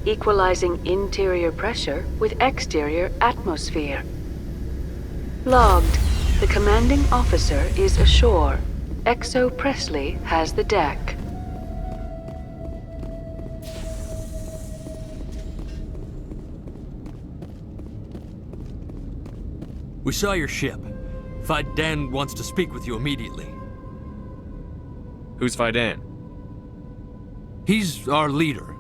equalizing interior pressure with exterior atmosphere. Logged. The commanding officer is ashore. Exo Presley has the deck. We saw your ship. Fidan wants to speak with you immediately. Who's Fidan? He's our leader.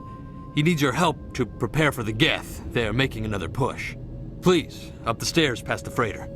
He needs your help to prepare for the Geth. They're making another push. Please, up the stairs past the freighter.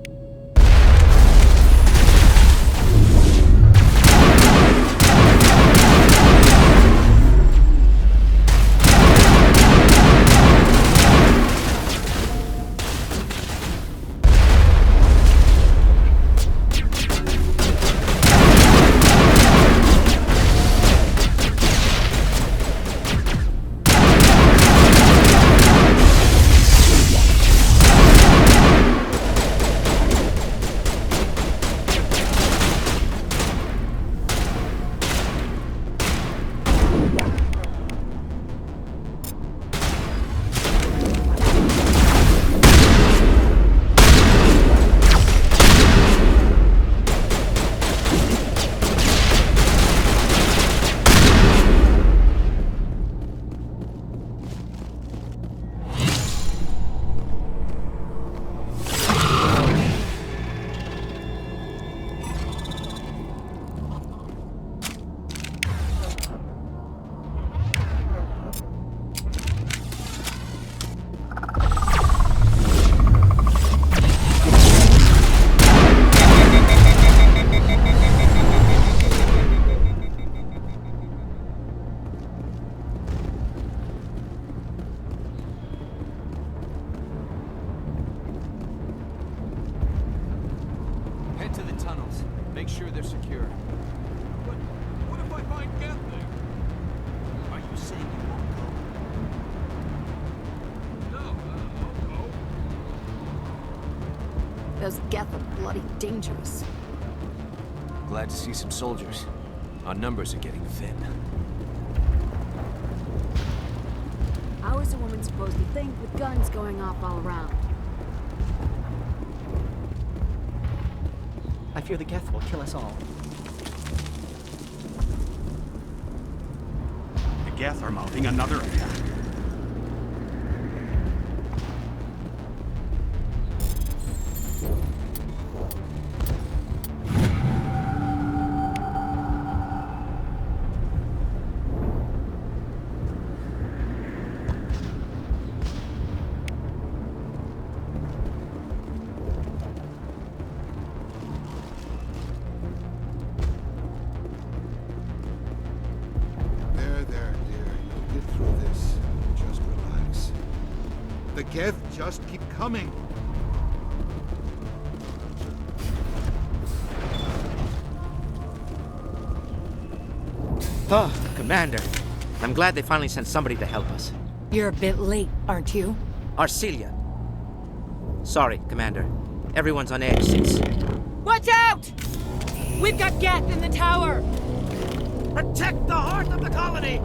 Make sure they're secure. But what if I find Geth there? Are you saying you won't go? No, I'll go. Those Geth are bloody dangerous. Glad to see some soldiers. Our numbers are getting thin. How is a woman supposed to think with guns going off all around? I fear the Geth will kill us all. The Geth are mounting another attack. The Geth just keep coming. Oh, Commander. I'm glad they finally sent somebody to help us. You're a bit late, aren't you? Arcelia. Sorry, Commander. Everyone's on edge since... Watch out! We've got Geth in the tower! Protect the heart of the colony!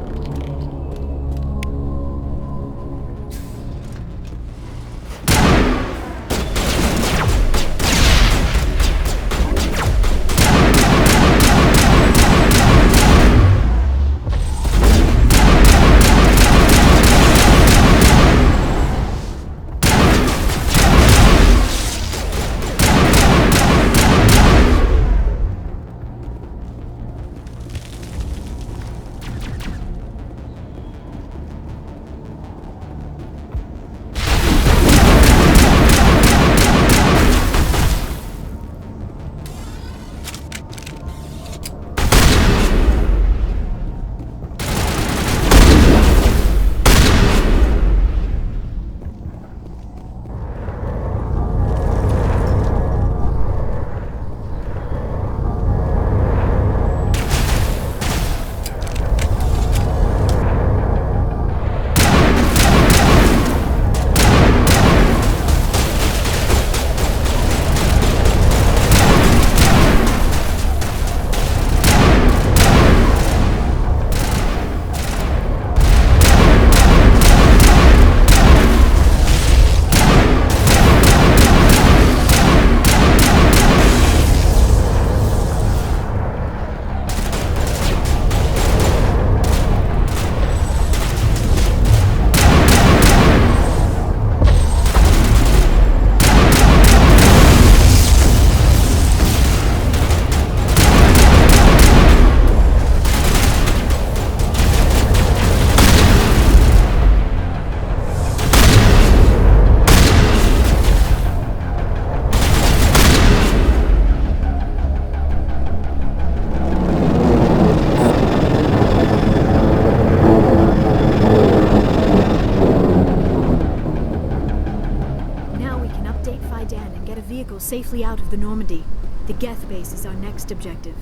safely out of the Normandy. The Geth base is our next objective.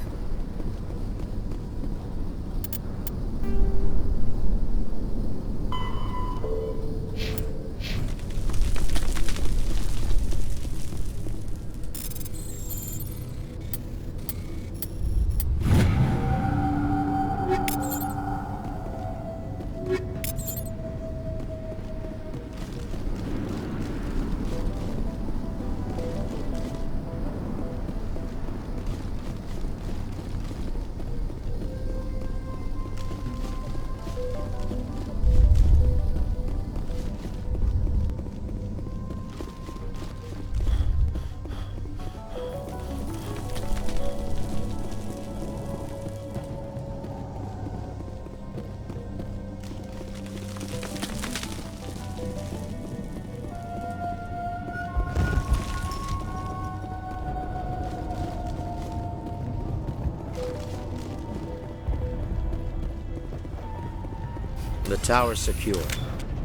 The tower's secure.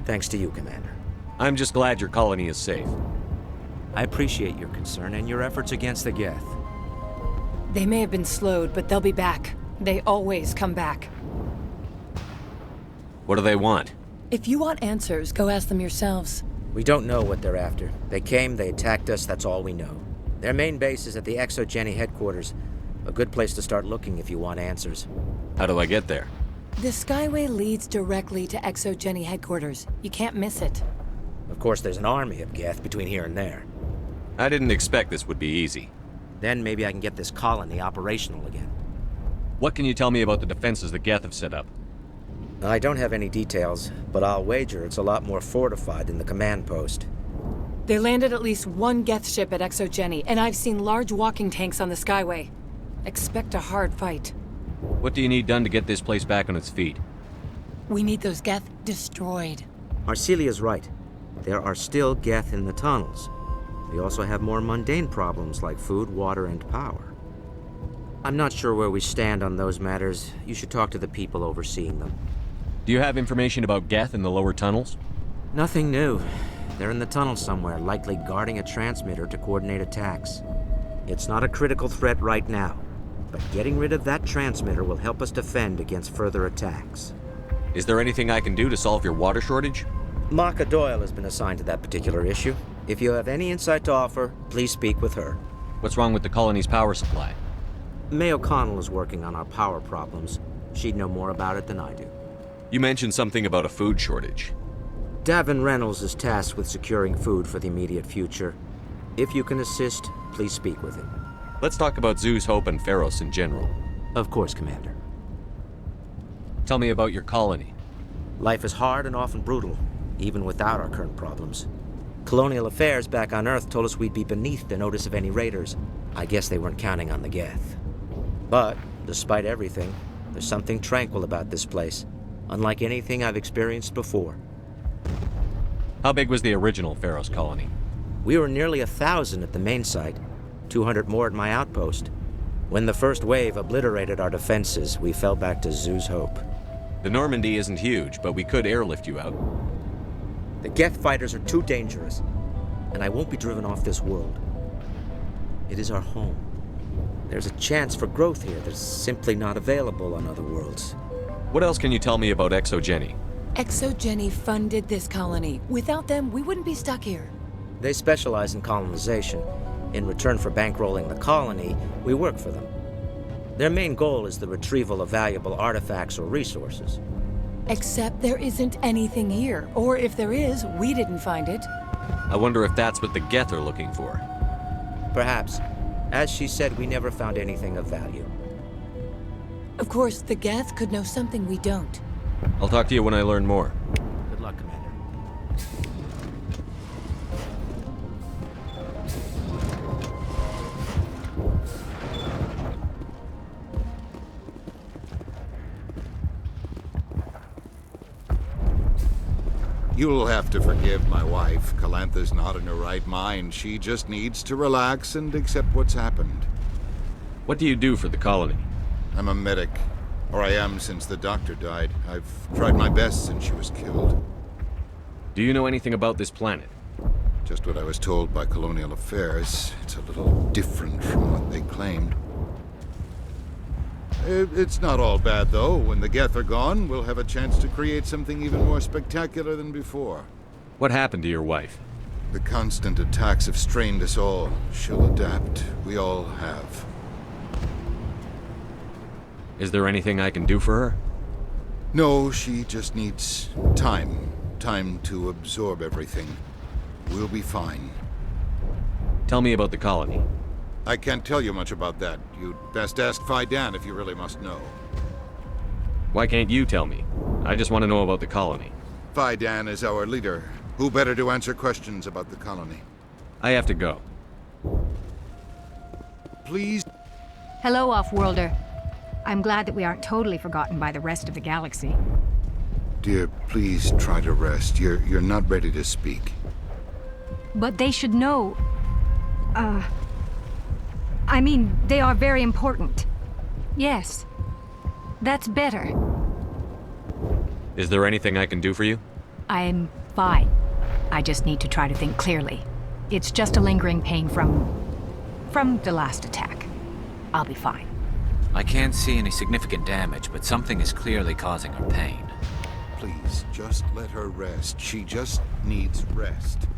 Thanks to you, Commander. I'm just glad your colony is safe. I appreciate your concern and your efforts against the Geth. They may have been slowed, but they'll be back. They always come back. What do they want? If you want answers, go ask them yourselves. We don't know what they're after. They came, they attacked us, that's all we know. Their main base is at the ExoGeni headquarters. A good place to start looking if you want answers. How do I get there? The Skyway leads directly to ExoGeni headquarters. You can't miss it. Of course, there's an army of Geth between here and there. I didn't expect this would be easy. Then maybe I can get this colony operational again. What can you tell me about the defenses the Geth have set up? I don't have any details, but I'll wager it's a lot more fortified than the command post. They landed at least one Geth ship at ExoGeni, and I've seen large walking tanks on the Skyway. Expect a hard fight. What do you need done to get this place back on its feet? We need those Geth destroyed. Arcelia's right. There are still Geth in the tunnels. We also have more mundane problems like food, water, and power. I'm not sure where we stand on those matters. You should talk to the people overseeing them. Do you have information about Geth in the lower tunnels? Nothing new. They're in the tunnel somewhere, likely guarding a transmitter to coordinate attacks. It's not a critical threat right now, but getting rid of that transmitter will help us defend against further attacks. Is there anything I can do to solve your water shortage? Maka Doyle has been assigned to that particular issue. If you have any insight to offer, please speak with her. What's wrong with the colony's power supply? May O'Connell is working on our power problems. She'd know more about it than I do. You mentioned something about a food shortage. Davin Reynolds is tasked with securing food for the immediate future. If you can assist, please speak with him. Let's talk about Zeus, Hope, and Pharos in general. Of course, Commander. Tell me about your colony. Life is hard and often brutal, even without our current problems. Colonial affairs back on Earth told us we'd be beneath the notice of any raiders. I guess they weren't counting on the Geth. But, despite everything, there's something tranquil about this place, unlike anything I've experienced before. How big was the original Pharos colony? We were nearly 1,000 at the main site, 200 more at my outpost. When the first wave obliterated our defenses, we fell back to Zeus Hope. The Normandy isn't huge, but we could airlift you out. The Geth fighters are too dangerous, and I won't be driven off this world. It is our home. There's a chance for growth here that's simply not available on other worlds. What else can you tell me about ExoGeni? ExoGeni funded this colony. Without them, we wouldn't be stuck here. They specialize in colonization. In return for bankrolling the colony, we work for them. Their main goal is the retrieval of valuable artifacts or resources. Except there isn't anything here. Or if there is, we didn't find it. I wonder if that's what the Geth are looking for. Perhaps. As she said, we never found anything of value. Of course, the Geth could know something we don't. I'll talk to you when I learn more. Good luck, Commander. You'll have to forgive my wife. Calantha's not in her right mind. She just needs to relax and accept what's happened. What do you do for the colony? I'm a medic. Or I am since the doctor died. I've tried my best since she was killed. Do you know anything about this planet? Just what I was told by Colonial Affairs. It's a little different from what they claimed. It's not all bad, though. When the Geth are gone, we'll have a chance to create something even more spectacular than before. What happened to your wife? The constant attacks have strained us all. She'll adapt. We all have. Is there anything I can do for her? No, she just needs time. Time to absorb everything. We'll be fine. Tell me about the colony. I can't tell you much about that. You'd best ask Fidan if you really must know. Why can't you tell me? I just want to know about the colony. Fidan is our leader. Who better to answer questions about the colony? I have to go. Please? Hello, Off-Worlder. I'm glad that we aren't totally forgotten by the rest of the galaxy. Dear, please try to rest. You're not ready to speak. But they should know... I mean, they are very important. Yes. That's better. Is there anything I can do for you? I'm fine. I just need to try to think clearly. It's just a lingering pain from the last attack. I'll be fine. I can't see any significant damage, but something is clearly causing her pain. Please, just let her rest. She just needs rest.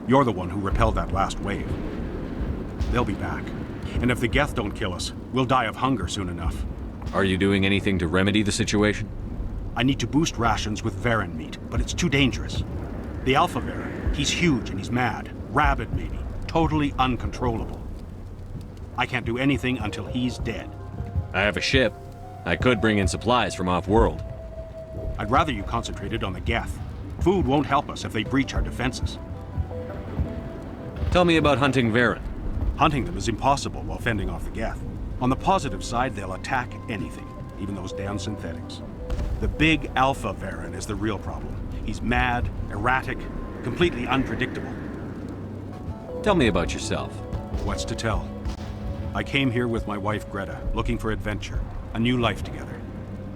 You're the one who repelled that last wave. They'll be back. And if the Geth don't kill us, we'll die of hunger soon enough. Are you doing anything to remedy the situation? I need to boost rations with Varen meat, but it's too dangerous. The Alpha Varen, he's huge and he's mad. Rabid, maybe. Totally uncontrollable. I can't do anything until he's dead. I have a ship. I could bring in supplies from off-world. I'd rather you concentrated on the Geth. Food won't help us if they breach our defenses. Tell me about hunting Varen. Hunting them is impossible while fending off the Geth. On the positive side, they'll attack anything, even those damn synthetics. The big Alpha Varen is the real problem. He's mad, erratic, completely unpredictable. Tell me about yourself. What's to tell? I came here with my wife Greta, looking for adventure, a new life together.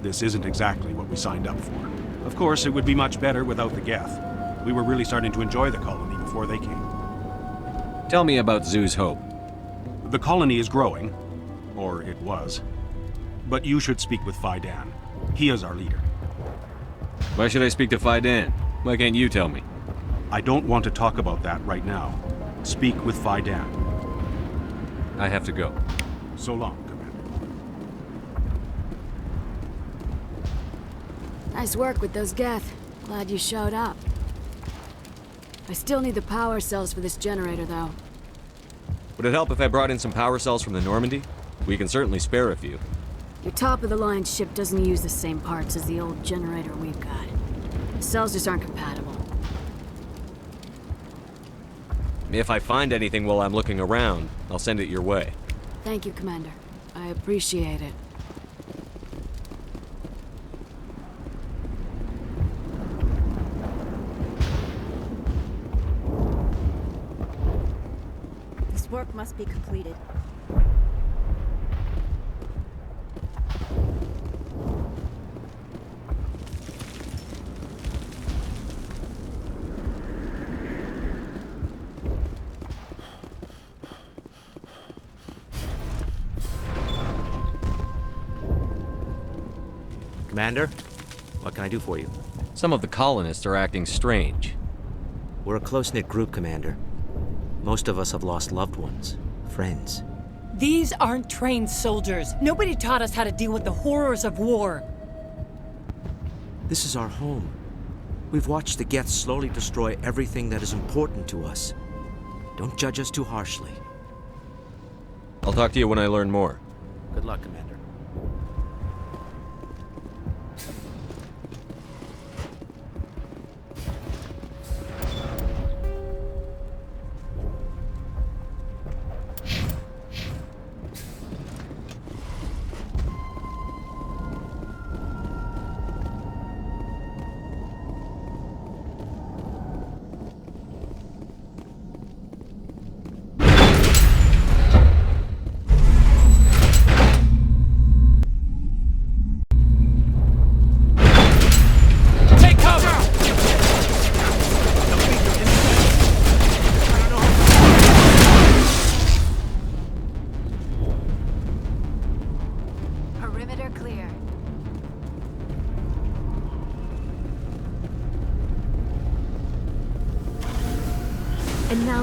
This isn't exactly what we signed up for. Of course, it would be much better without the Geth. We were really starting to enjoy the colony before they came. Tell me about Zoo's Hope. The colony is growing, or it was. But you should speak with Fidan. He is our leader. Why should I speak to Fidan? Why can't you tell me? I don't want to talk about that right now. Speak with Fidan. I have to go. So long, Commander. Nice work with those Geth. Glad you showed up. I still need the power cells for this generator, though. Would it help if I brought in some power cells from the Normandy? We can certainly spare a few. Your top-of-the-line ship doesn't use the same parts as the old generator we've got. The cells just aren't compatible. If I find anything while I'm looking around, I'll send it your way. Thank you, Commander. I appreciate it. This work must be completed. Commander, what can I do for you? Some of the colonists are acting strange. We're a close-knit group, Commander. Most of us have lost loved ones, friends. These aren't trained soldiers. Nobody taught us how to deal with the horrors of war. This is our home. We've watched the Geth slowly destroy everything that is important to us. Don't judge us too harshly. I'll talk to you when I learn more. Good luck, Commander.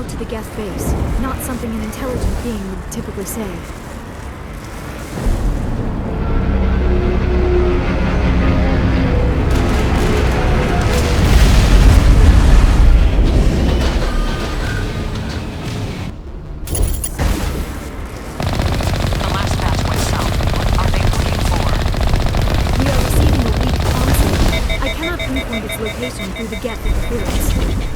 signal to the Geth base, not something an intelligent being would typically say. Through the Geth interference.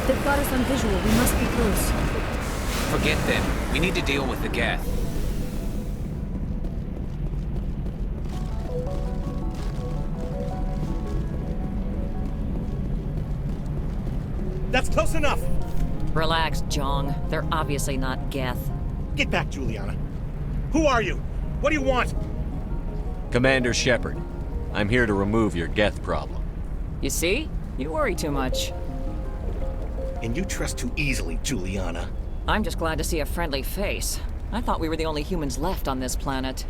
They've got us on visual. We must be close. Forget them. We need to deal with the Geth. That's close enough! Relax, Jong. They're obviously not Geth. Get back, Juliana. Who are you? What do you want? Commander Shepard. I'm here to remove your Geth problem. You see? You worry too much. And you trust too easily, Juliana. I'm just glad to see a friendly face. I thought we were the only humans left on this planet.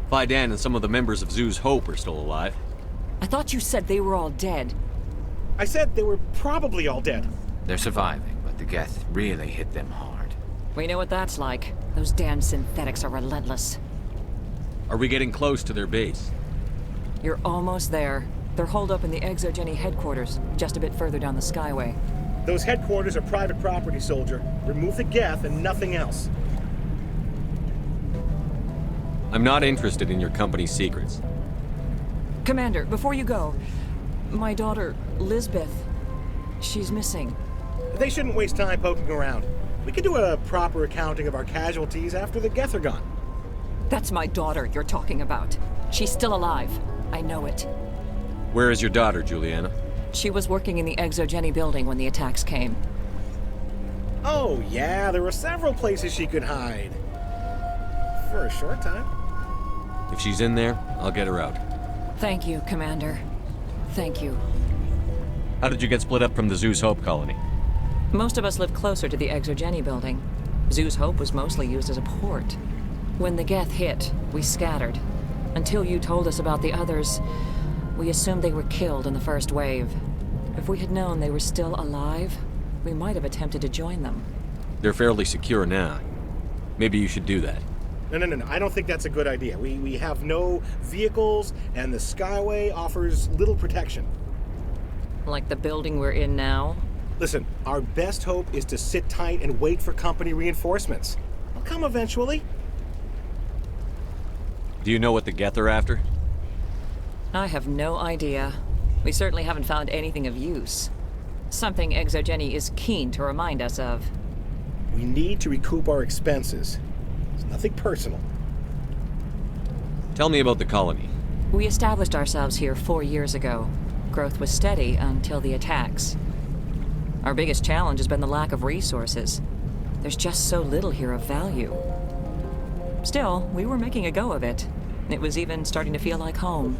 Fidan and some of the members of Zoo's Hope are still alive. I thought you said they were all dead. I said they were probably all dead. They're surviving, but the Geth really hit them hard. We know what that's like. Those damn synthetics are relentless. Are we getting close to their base? You're almost there. They're holed up in the Exogeny headquarters, just a bit further down the Skyway. Those headquarters are private property, soldier. Remove the Geth and nothing else. I'm not interested in your company's secrets. Commander, before you go, my daughter, Lisbeth, she's missing. They shouldn't waste time poking around. We could do a proper accounting of our casualties after the Geth are gone. That's my daughter you're talking about. She's still alive. I know it. Where is your daughter, Juliana? She was working in the Exogeny building when the attacks came. Oh, yeah, there were several places she could hide. For a short time. If she's in there, I'll get her out. Thank you, Commander. Thank you. How did you get split up from the Zeus Hope colony? Most of us lived closer to the Exogeny building. Zeus Hope was mostly used as a port. When the Geth hit, we scattered. Until you told us about the others, we assumed they were killed in the first wave. If we had known they were still alive, we might have attempted to join them. They're fairly secure now. Maybe you should do that. No. I don't think that's a good idea. We have no vehicles, and the Skyway offers little protection. Like the building we're in now? Listen, our best hope is to sit tight and wait for company reinforcements. They'll come eventually. Do you know what the Geth are after? I have no idea. We certainly haven't found anything of use. Something Exogeny is keen to remind us of. We need to recoup our expenses. It's nothing personal. Tell me about the colony. We established ourselves here 4 years ago. Growth was steady until the attacks. Our biggest challenge has been the lack of resources. There's just so little here of value. Still, we were making a go of it. It was even starting to feel like home.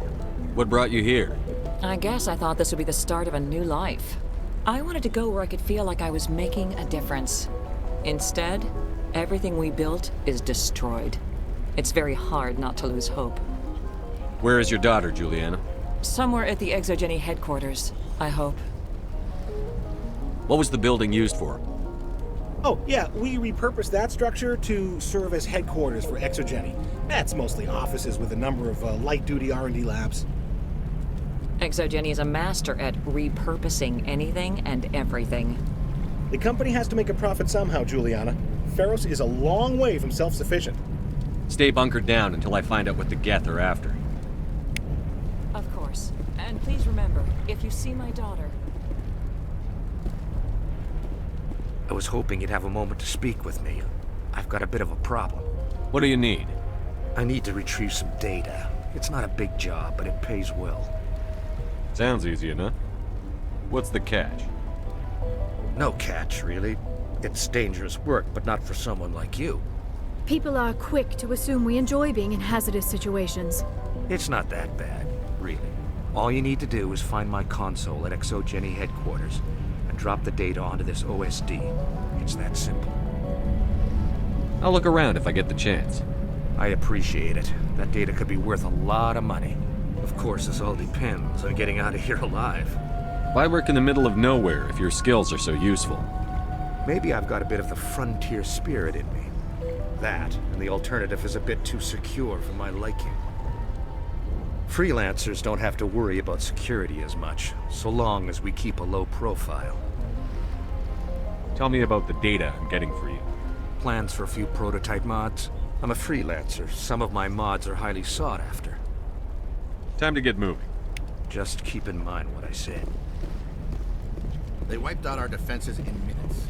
What brought you here? I guess I thought this would be the start of a new life. I wanted to go where I could feel like I was making a difference. Instead, everything we built is destroyed. It's very hard not to lose hope. Where is your daughter, Juliana? Somewhere at the Exogeny headquarters, I hope. What was the building used for? Oh, yeah, we repurposed that structure to serve as headquarters for Exogeny. That's mostly offices with a number of light-duty R&D labs. Exogeny is a master at repurposing anything and everything. The company has to make a profit somehow, Juliana. Feros is a long way from self-sufficient. Stay bunkered down until I find out what the Geth are after. Of course. And please remember, if you see my daughter... I was hoping you'd have a moment to speak with me. I've got a bit of a problem. What do you need? I need to retrieve some data. It's not a big job, but it pays well. Sounds easy enough. What's the catch? No catch, really. It's dangerous work, but not for someone like you. People are quick to assume we enjoy being in hazardous situations. It's not that bad, really. All you need to do is find my console at Exogeny headquarters and drop the data onto this OSD. It's that simple. I'll look around if I get the chance. I appreciate it. That data could be worth a lot of money. Of course, this all depends on getting out of here alive. Why work in the middle of nowhere if your skills are so useful? Maybe I've got a bit of the frontier spirit in me. That, and the alternative is a bit too secure for my liking. Freelancers don't have to worry about security as much, so long as we keep a low profile. Tell me about the data I'm getting for you. Plans for a few prototype mods? I'm a freelancer. Some of my mods are highly sought after. Time to get moving. Just keep in mind what I said. They wiped out our defenses in minutes.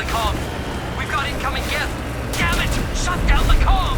comm! We've got incoming Geth! Damn it! Shut down the comm!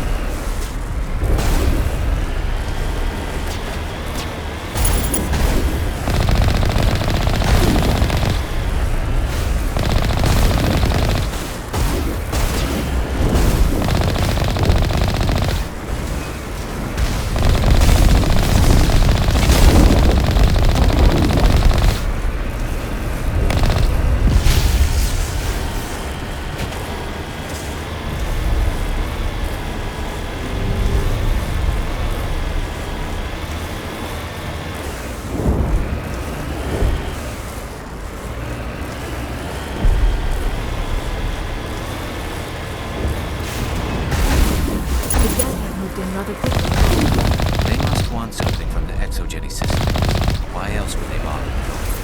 They must want something from the exogeny system. Why else would they bother with all this?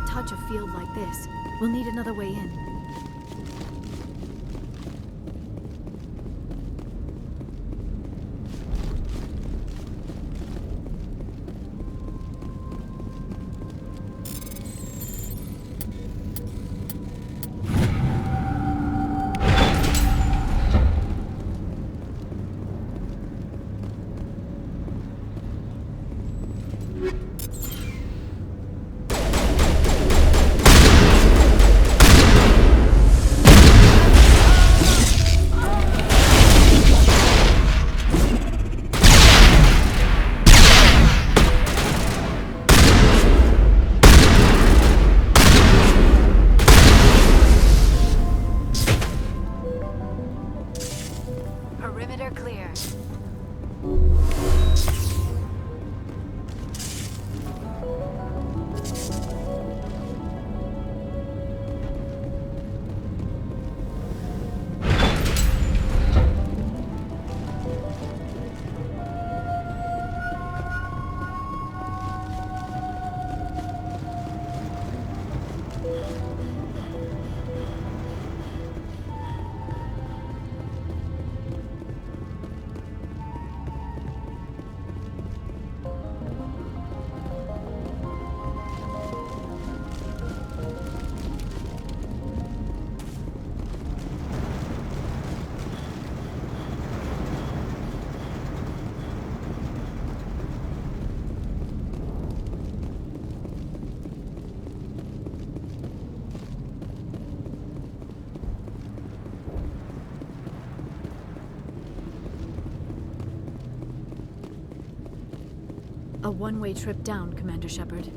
Touch a field like this. We'll need another way in. Perimeter clear. A one-way trip down, Commander Shepard.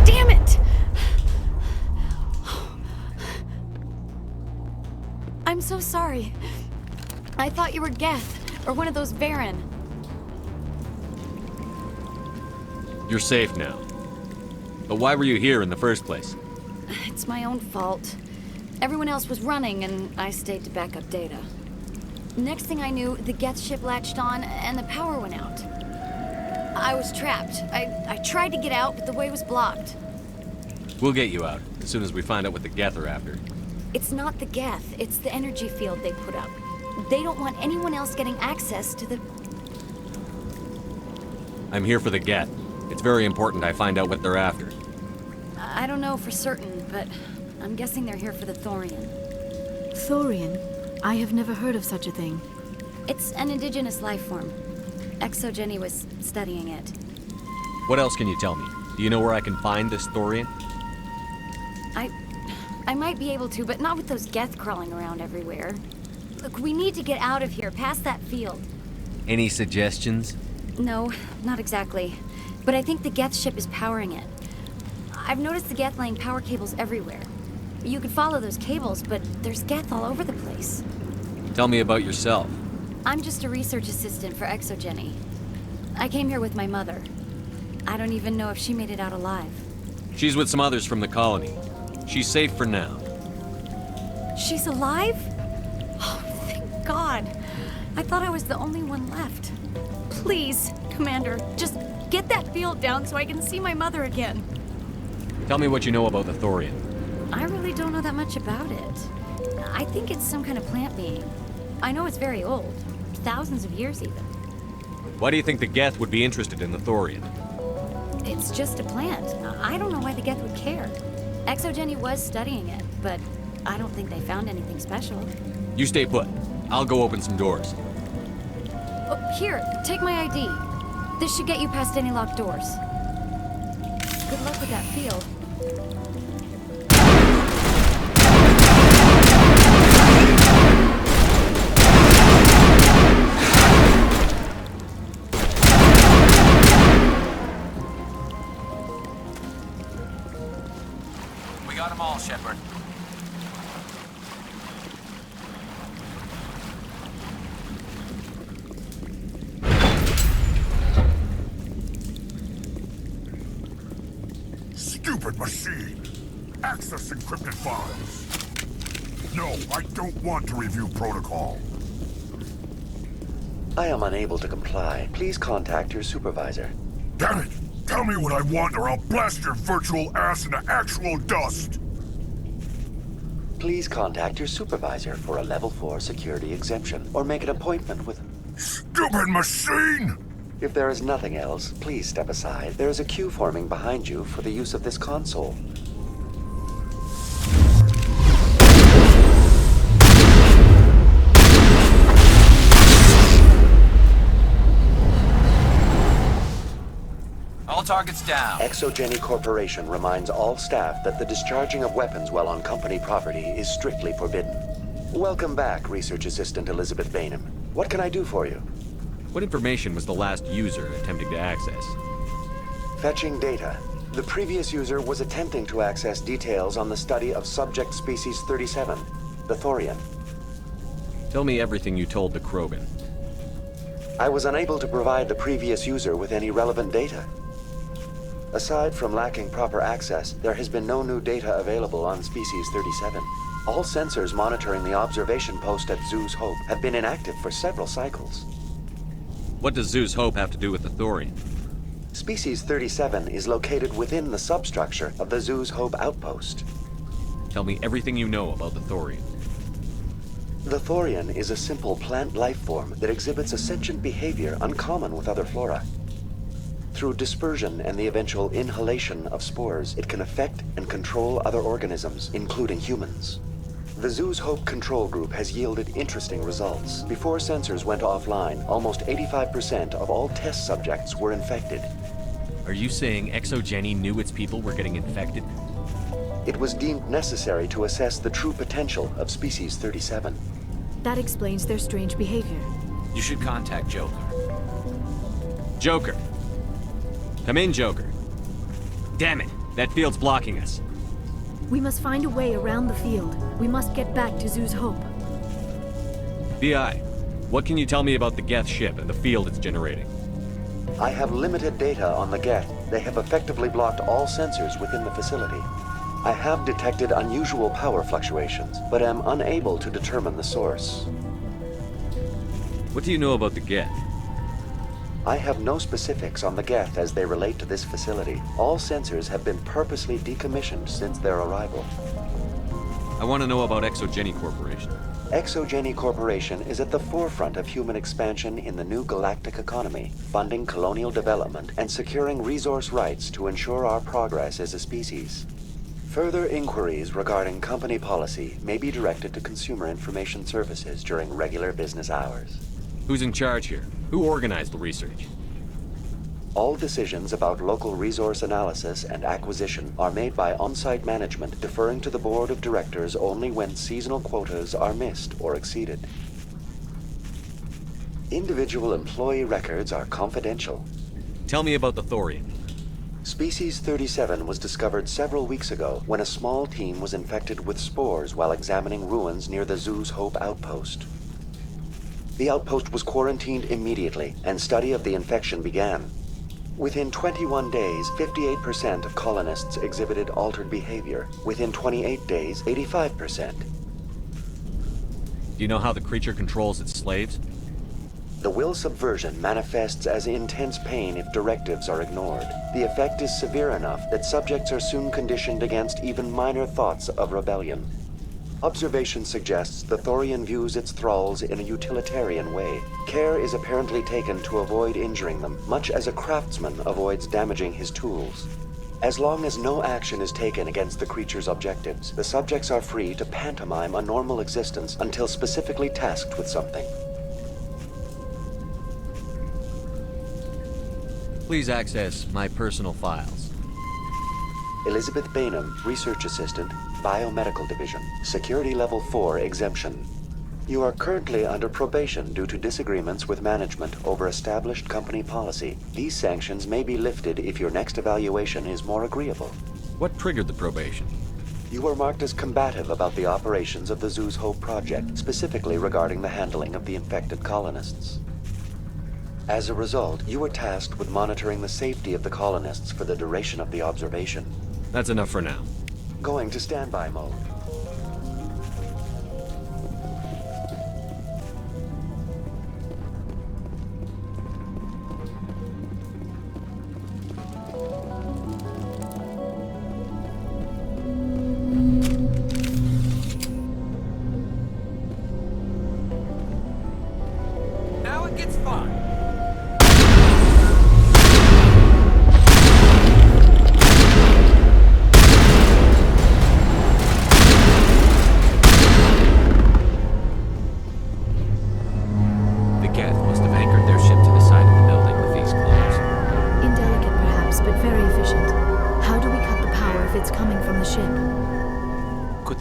Damn it! I'm so sorry. I thought you were Geth, or one of those Varen. You're safe now. But why were you here in the first place? It's my own fault. Everyone else was running, and I stayed to back up data. Next thing I knew, the Geth ship latched on, and the power went out. I was trapped. I tried to get out, but the way was blocked. We'll get you out, as soon as we find out what the Geth are after. It's not the Geth, it's the energy field they put up. They don't want anyone else getting access to the... I'm here for the Geth. It's very important I find out what they're after. I don't know for certain, but I'm guessing they're here for the Thorian. Thorian? I have never heard of such a thing. It's an indigenous life form. Exogeny was studying it. What else can you tell me? Do you know where I can find this Thorian? I might be able to, but not with those Geth crawling around everywhere. Look, we need to get out of here, past that field. Any suggestions? No, not exactly. but I think the Geth ship is powering it. I've noticed the Geth laying power cables everywhere. You could follow those cables, but there's Geth all over the place. Tell me about yourself. I'm just a research assistant for ExoGeni. I came here with my mother. I don't even know if she made it out alive. She's with some others from the colony. She's safe for now. She's alive? Oh, thank God. I thought I was the only one left. Please, Commander, just get that field down so I can see my mother again. Tell me what you know about the Thorian. I really don't know that much about it. I think it's some kind of plant being. I know it's very old. Thousands of years, even. Why do you think the Geth would be interested in the Thorian? It's just a plant. I don't know why the Geth would care. ExoGeni was studying it, but I don't think they found anything special. You stay put. I'll go open some doors. Oh, here, take my ID. This should get you past any locked doors. Good luck with that field. We got them all, Shepard. Stupid machine! Access encrypted files. No, I don't want to review protocol. I am unable to comply. Please contact your supervisor. Damn it! Tell me what I want or I'll blast your virtual ass into actual dust! Please contact your supervisor for a Level 4 security exemption, or make an appointment with... Stupid machine! If there is nothing else, please step aside. There is a queue forming behind you for the use of this console. All targets down. ExoGeni Corporation reminds all staff that the discharging of weapons while on company property is strictly forbidden. Welcome back, Research Assistant Elizabeth Bainham. What can I do for you? What information was the last user attempting to access? Fetching data. The previous user was attempting to access details on the study of subject species 37, the Thorian. Tell me everything you told the Krogan. I was unable to provide the previous user with any relevant data. Aside from lacking proper access, there has been no new data available on Species 37. All sensors monitoring the observation post at Zeus Hope have been inactive for several cycles. What does Zeus Hope have to do with the Thorian? Species 37 is located within the substructure of the Zeus Hope outpost. Tell me everything you know about the Thorian. The Thorian is a simple plant life form that exhibits a sentient behavior uncommon with other flora. Through dispersion and the eventual inhalation of spores, it can affect and control other organisms, including humans. The Zeus Hope control group has yielded interesting results. Before sensors went offline, almost 85% of all test subjects were infected. Are you saying ExoGeni knew its people were getting infected? It was deemed necessary to assess the true potential of Species 37. That explains their strange behavior. You should contact Joker. Joker! Come in, Joker. Damn it! That field's blocking us. We must find a way around the field. We must get back to Zeus Hope. BI, what can you tell me about the Geth ship and the field it's generating? I have limited data on the Geth. They have effectively blocked all sensors within the facility. I have detected unusual power fluctuations, but am unable to determine the source. What do you know about the Geth? I have no specifics on the Geth as they relate to this facility. All sensors have been purposely decommissioned since their arrival. I want to know about ExoGeni Corporation. ExoGeni Corporation is at the forefront of human expansion in the new galactic economy, funding colonial development and securing resource rights to ensure our progress as a species. Further inquiries regarding company policy may be directed to Consumer Information Services during regular business hours. Who's in charge here? Who organized the research? All decisions about local resource analysis and acquisition are made by on-site management, deferring to the board of directors only when seasonal quotas are missed or exceeded. Individual employee records are confidential. Tell me about the Thorian. Species 37 was discovered several weeks ago when a small team was infected with spores while examining ruins near the Zoo's Hope outpost. The outpost was quarantined immediately, and study of the infection began. Within 21 days, 58% of colonists exhibited altered behavior. Within 28 days, 85%. Do you know how the creature controls its slaves? The will subversion manifests as intense pain if directives are ignored. The effect is severe enough that subjects are soon conditioned against even minor thoughts of rebellion. Observation suggests the Thorian views its thralls in a utilitarian way. Care is apparently taken to avoid injuring them, much as a craftsman avoids damaging his tools. As long as no action is taken against the creature's objectives, the subjects are free to pantomime a normal existence until specifically tasked with something. Please access my personal files. Elizabeth Bainham, Research Assistant, Biomedical Division, Security Level 4 exemption. You are currently under probation due to disagreements with management over established company policy. These sanctions may be lifted if your next evaluation is more agreeable. What triggered the probation? You were marked as combative about the operations of the Zoo's Hope project, specifically regarding the handling of the infected colonists. As a result, you were tasked with monitoring the safety of the colonists for the duration of the observation. That's enough for now. Going to standby mode. Now it gets fun.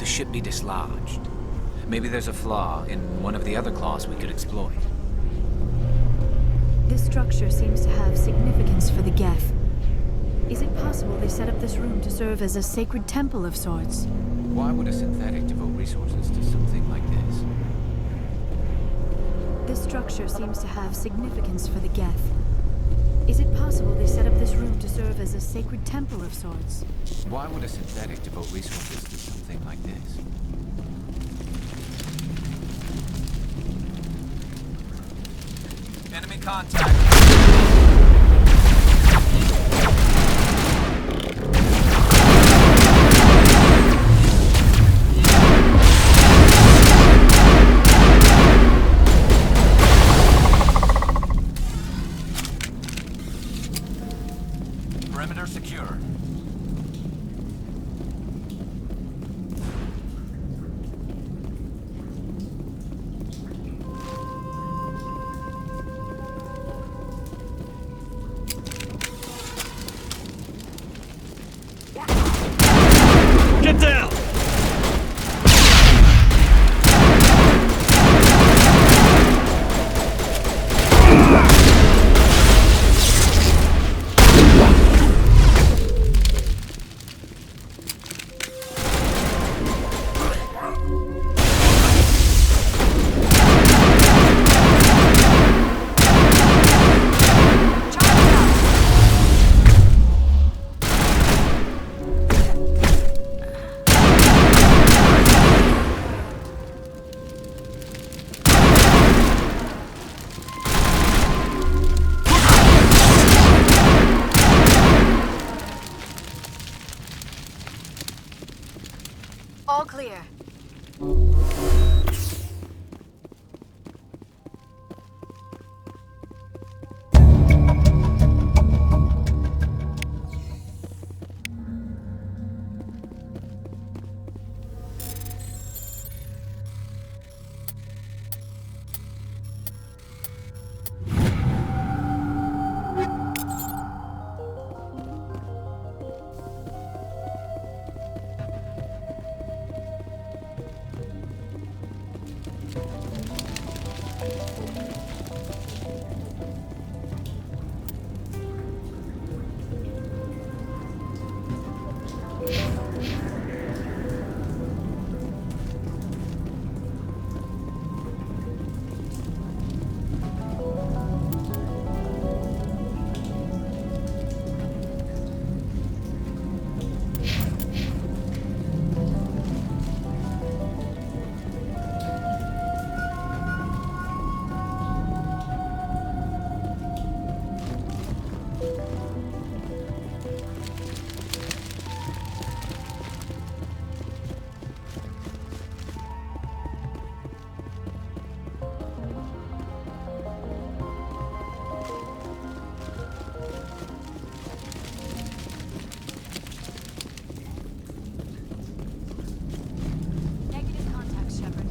Ship be dislodged. Maybe there's a flaw in one of the other claws we could exploit. This structure seems to have significance for the Geth. Is it possible they set up this room to serve as a sacred temple of sorts? Why would a synthetic devote resources to something like this? This structure seems to have significance for the Geth. Is it possible they set up this room to serve as a sacred temple of sorts? Why would a synthetic devote resources to something like this? Enemy contact. Perimeter secure. Get down! All clear. Negative contact, Shepard.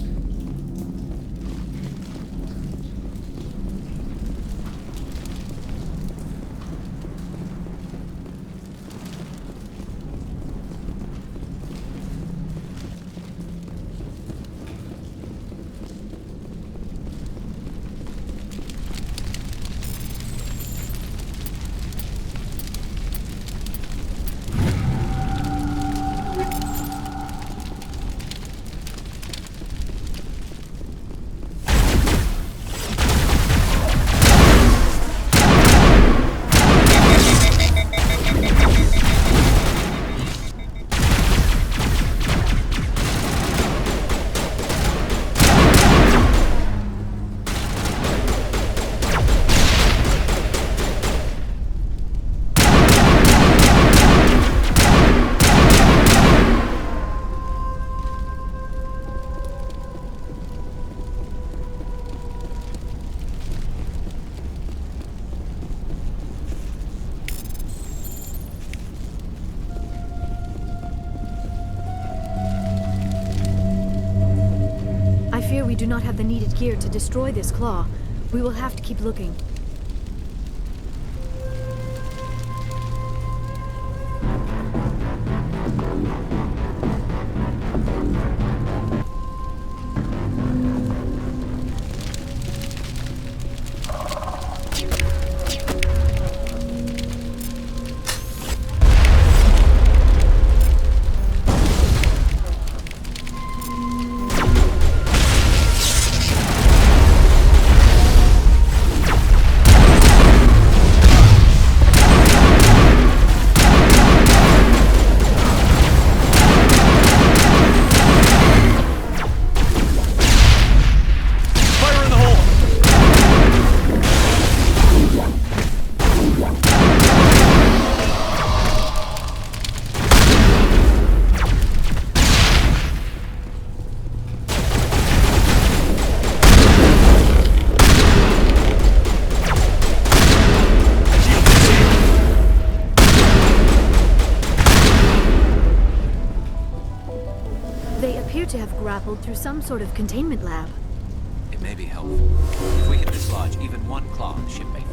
I fear we do not have the needed gear to destroy this claw. We will have to keep looking. To have grappled through some sort of containment lab. It may be helpful. If we can dislodge even one claw, the ship may fall.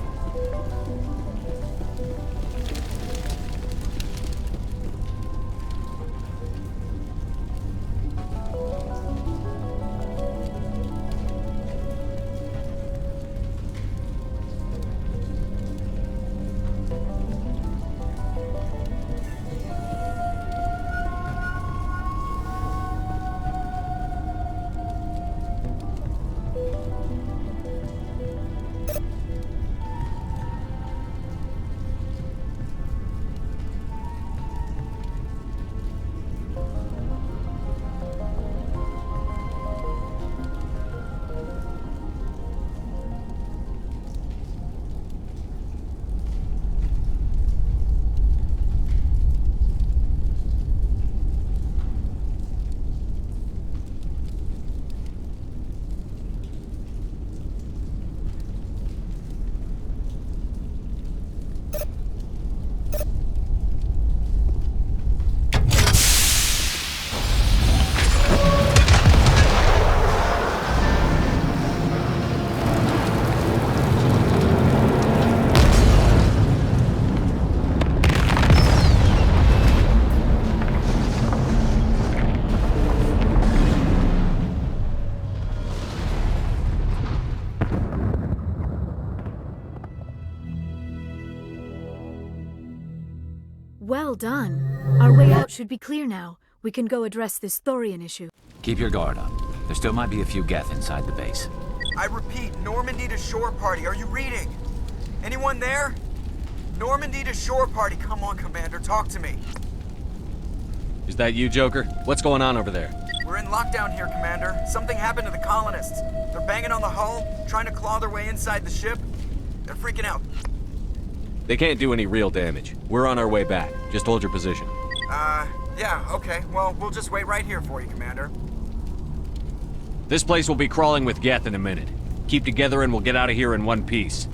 Well done. Our way out should be clear now. We can go address this thorian issue. Keep your guard up. There still might be a few Geth inside the base. I repeat, Normandy to shore party. Are you reading? Anyone there? Normandy to shore party. Come on, Commander, talk to me. Is that you, Joker? What's going on over there? We're in lockdown here, Commander. Something happened to the colonists. They're banging on the hull, trying to claw their way inside the ship. They're freaking out. They can't do any real damage. We're on our way back. Just hold your position. Yeah, okay. Well, we'll just wait right here for you, Commander. This place will be crawling with Geth in a minute. Keep together and we'll get out of here in one piece.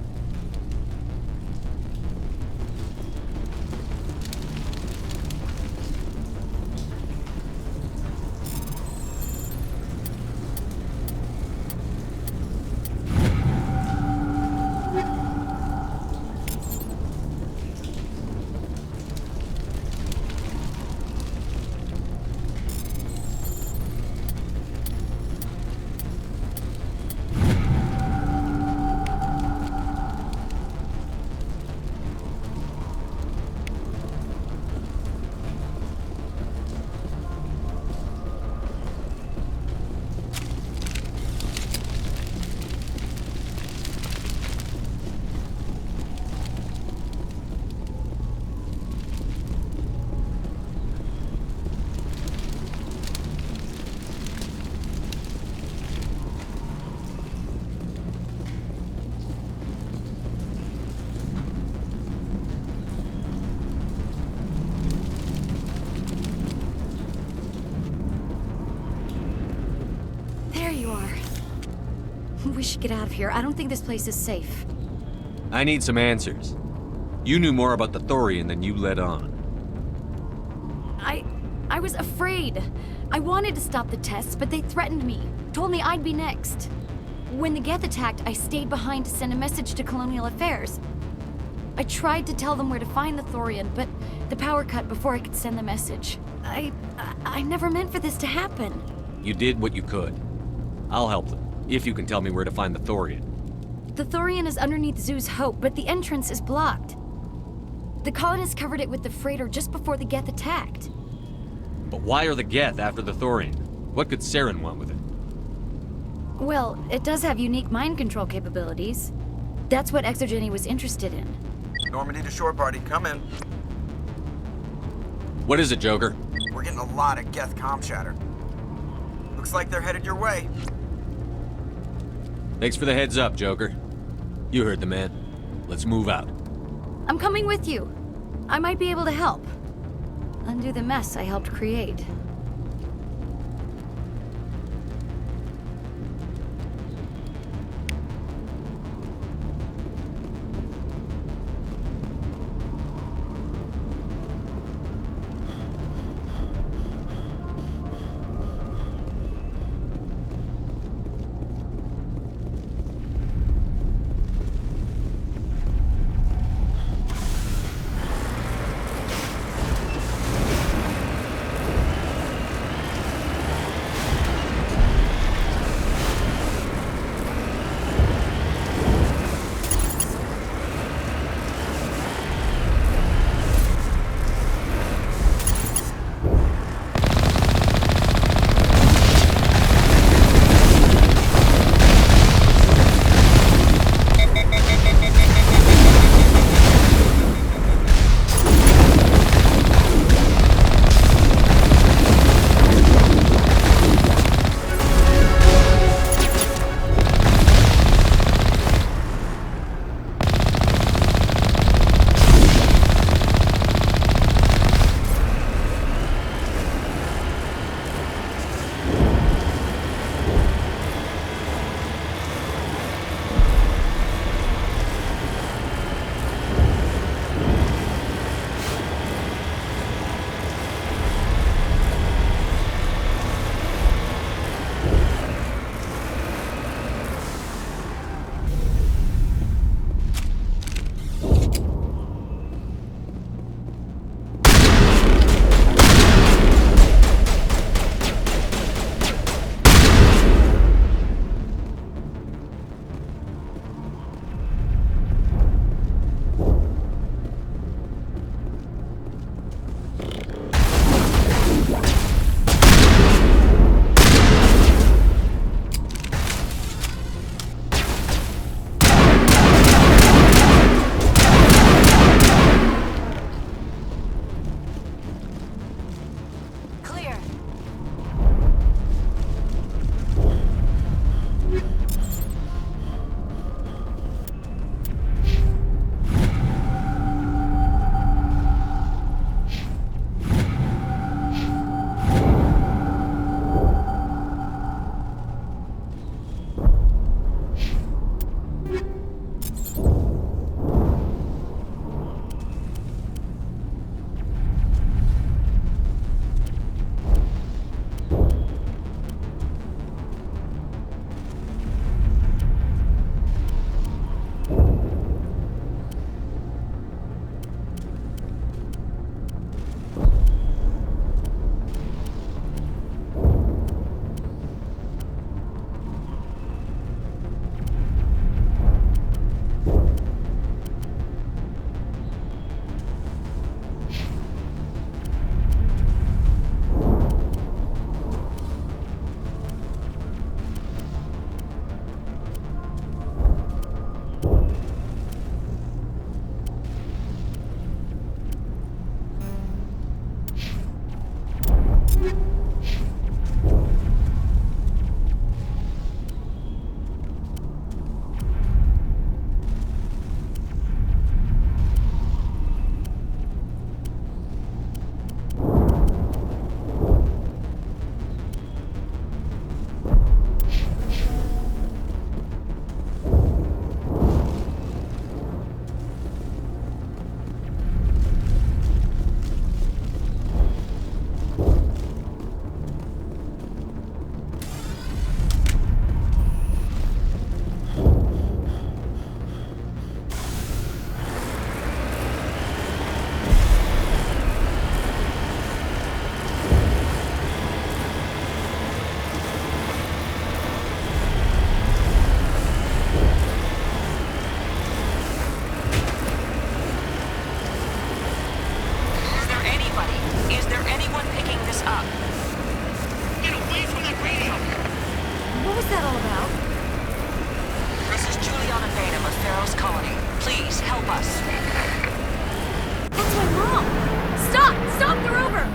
We should get out of here. I don't think this place is safe. I need some answers. You knew more about the Thorian than you let on. I was afraid. I wanted to stop the tests, but they threatened me. Told me I'd be next. When the Geth attacked, I stayed behind to send a message to Colonial Affairs. I tried to tell them where to find the Thorian, but the power cut before I could send the message. I never meant for this to happen. You did what you could. I'll help them, if you can tell me where to find the Thorian. The Thorian is underneath Zoo's Hope, but the entrance is blocked. The colonists covered it with the freighter just before the Geth attacked. But why are the Geth after the Thorian? What could Saren want with it? Well, it does have unique mind control capabilities. That's what Exogeny was interested in. Normandy to shore party, come in. What is it, Joker? We're getting a lot of Geth comm chatter. Looks like they're headed your way. Thanks for the heads up, Joker. You heard the man. Let's move out. I'm coming with you. I might be able to help. Undo the mess I helped create. Anybody? Is there anyone picking this up? Get away from that radio! What was that all about? This is Juliana Bainham of Pharaoh's Colony. Please, help us. That's my mom! Stop! Stop the rover!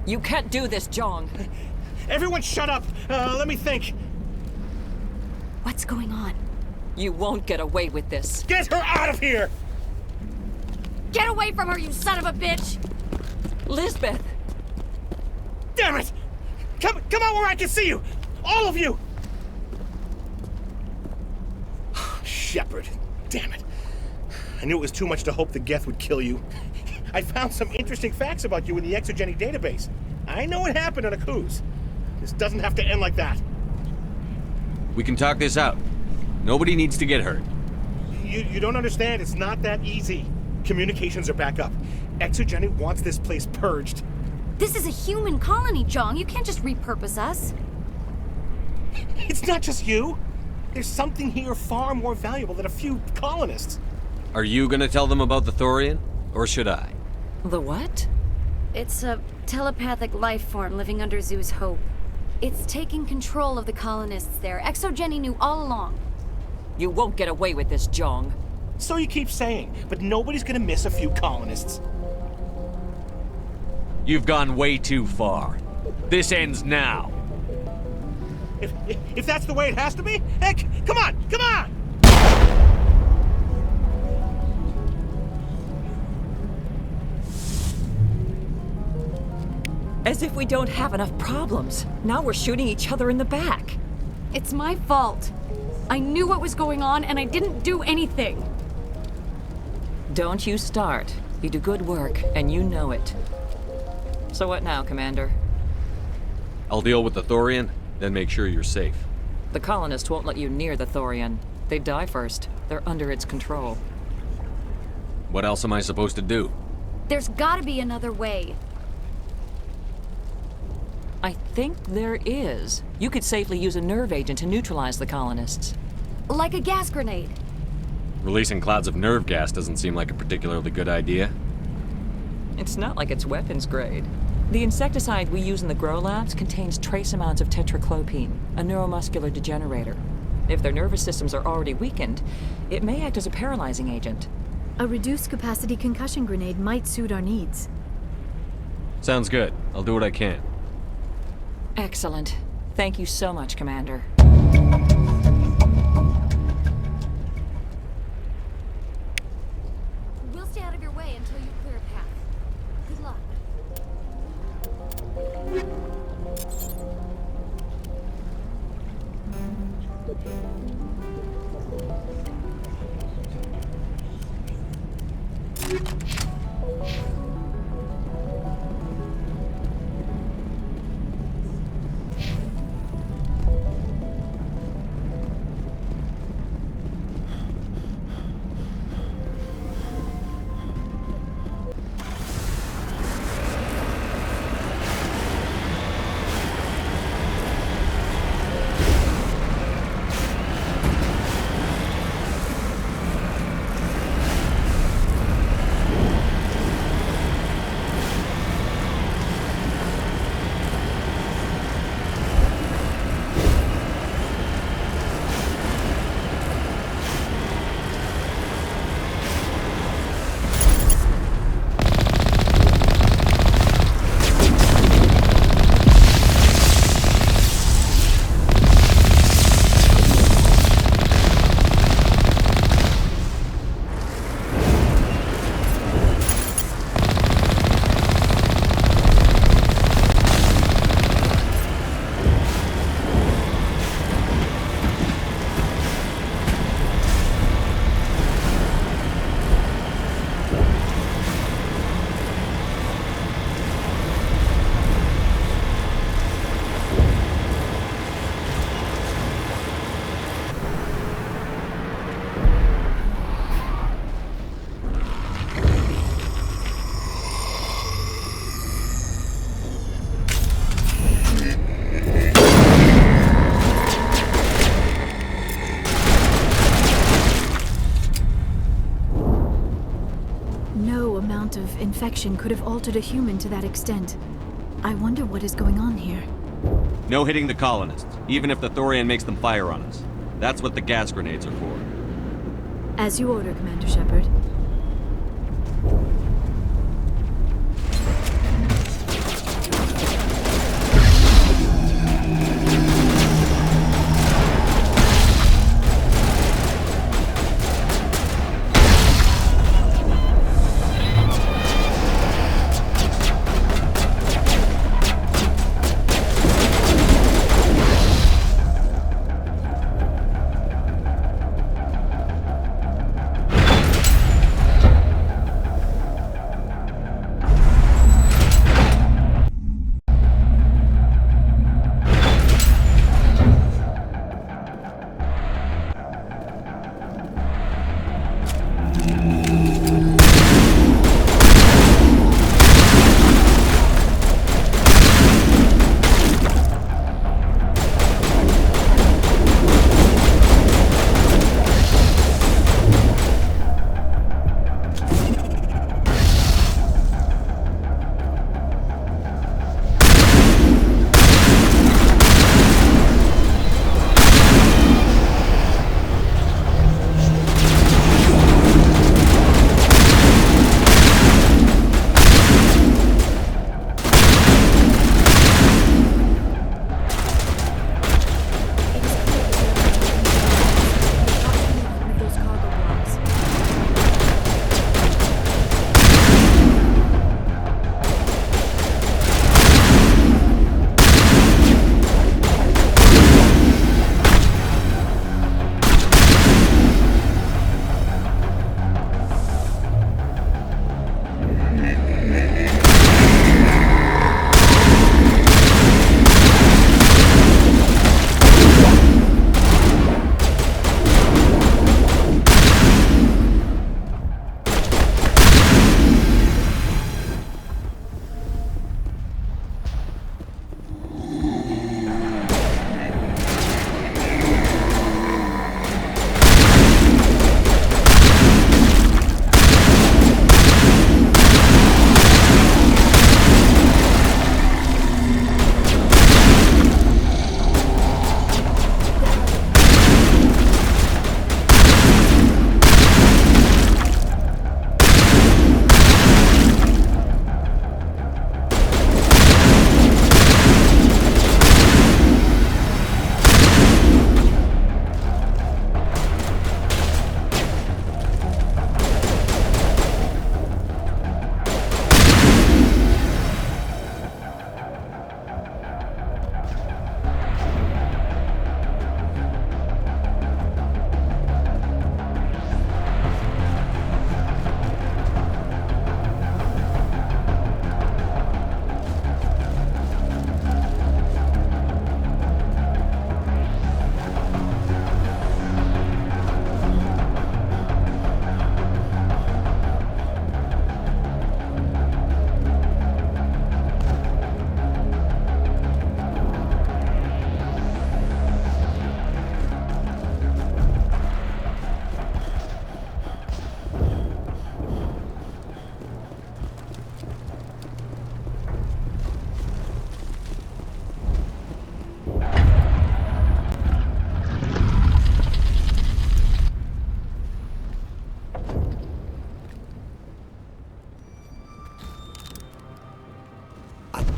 You can't do this, Jong. Everyone shut up! Let me think. What's going on? You won't get away with this. Get her out of here! Get away from her, you son of a bitch! Lisbeth! Damn it! Come out where I can see you! All of you! Shepard. Damn it. I knew it was too much to hope the Geth would kill you. I found some interesting facts about you in the Exogeny database. I know it happened on a cruise. This doesn't have to end like that. We can talk this out. Nobody needs to get hurt. You don't understand. It's not that easy. Communications are back up. Exogeny wants this place purged. This is a human colony, Jong. You can't just repurpose us. It's not just you. There's something here far more valuable than a few colonists. Are you gonna tell them about the Thorian? Or should I? The what? It's a telepathic life form living under Zoo's Hope. It's taking control of the colonists there. Exogeny knew all along. You won't get away with this, Jong. So you keep saying, but nobody's gonna miss a few colonists. You've gone way too far. This ends now. If that's the way it has to be, heck, come on, come on! As if we don't have enough problems. Now we're shooting each other in the back. It's my fault. I knew what was going on and I didn't do anything. Don't you start. You do good work, and you know it. So what now, Commander? I'll deal with the Thorian, then make sure you're safe. The colonists won't let you near the Thorian. They'd die first. They're under its control. What else am I supposed to do? There's gotta be another way. I think there is. You could safely use a nerve agent to neutralize the colonists. Like a gas grenade. Releasing clouds of nerve gas doesn't seem like a particularly good idea. It's not like it's weapons grade. The insecticide we use in the grow labs contains trace amounts of tetraclopine, a neuromuscular degenerator. If their nervous systems are already weakened, it may act as a paralyzing agent. A reduced capacity concussion grenade might suit our needs. Sounds good. I'll do what I can. Excellent. Thank you so much, Commander. We'll stay out of your way until you clear a path. Good luck. low amount of infection could have altered a human to that extent. I wonder what is going on here. No hitting the colonists, even if the Thorian makes them fire on us. That's what the gas grenades are for. As you order, Commander Shepard.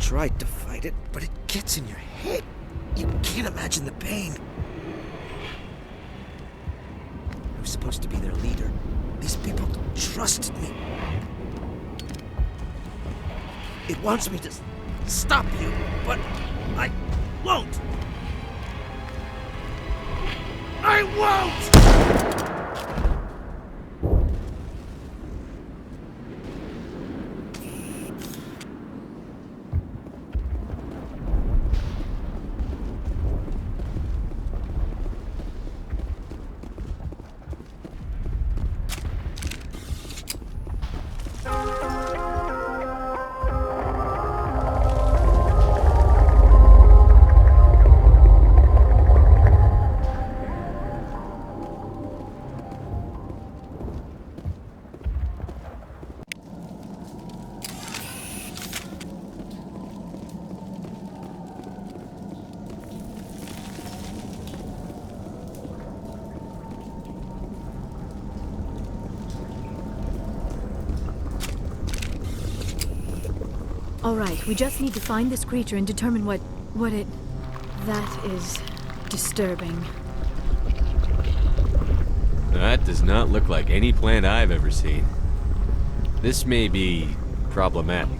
Tried to fight it, but it gets in your head. You can't imagine the pain. I was supposed to be their leader. These people trusted me. It wants me to stop you, but I won't. I won't! All right, we just need to find this creature and determine what it... That is disturbing. That does not look like any plant I've ever seen. This may be problematic.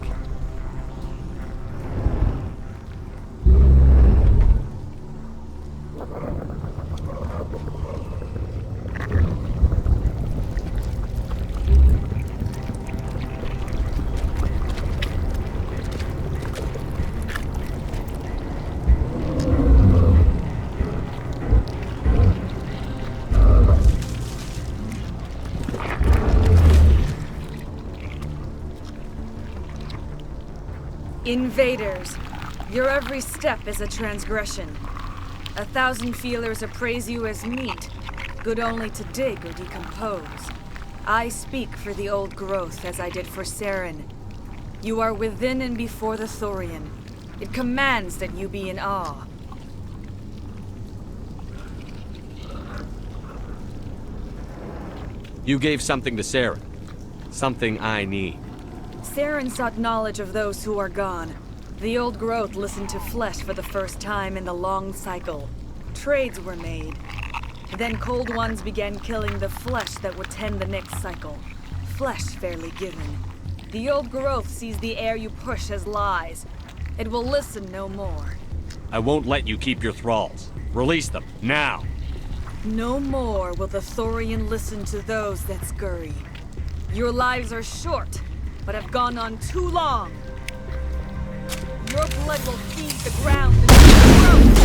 Invaders, your every step is a transgression. 1,000 feelers appraise you as meat, good only to dig or decompose. I speak for the old growth as I did for Saren. You are within and before the Thorian. It commands that you be in awe. You gave something to Saren. Something I need. Saren sought knowledge of those who are gone. The old growth listened to flesh for the first time in the long cycle. Trades were made. Then cold ones began killing the flesh that would tend the next cycle. Flesh fairly given. The old growth sees the air you push as lies. It will listen no more. I won't let you keep your thralls. Release them, now! No more will the Thorian listen to those that scurry. Your lives are short, but have gone on too long. Your blood will feed the ground and the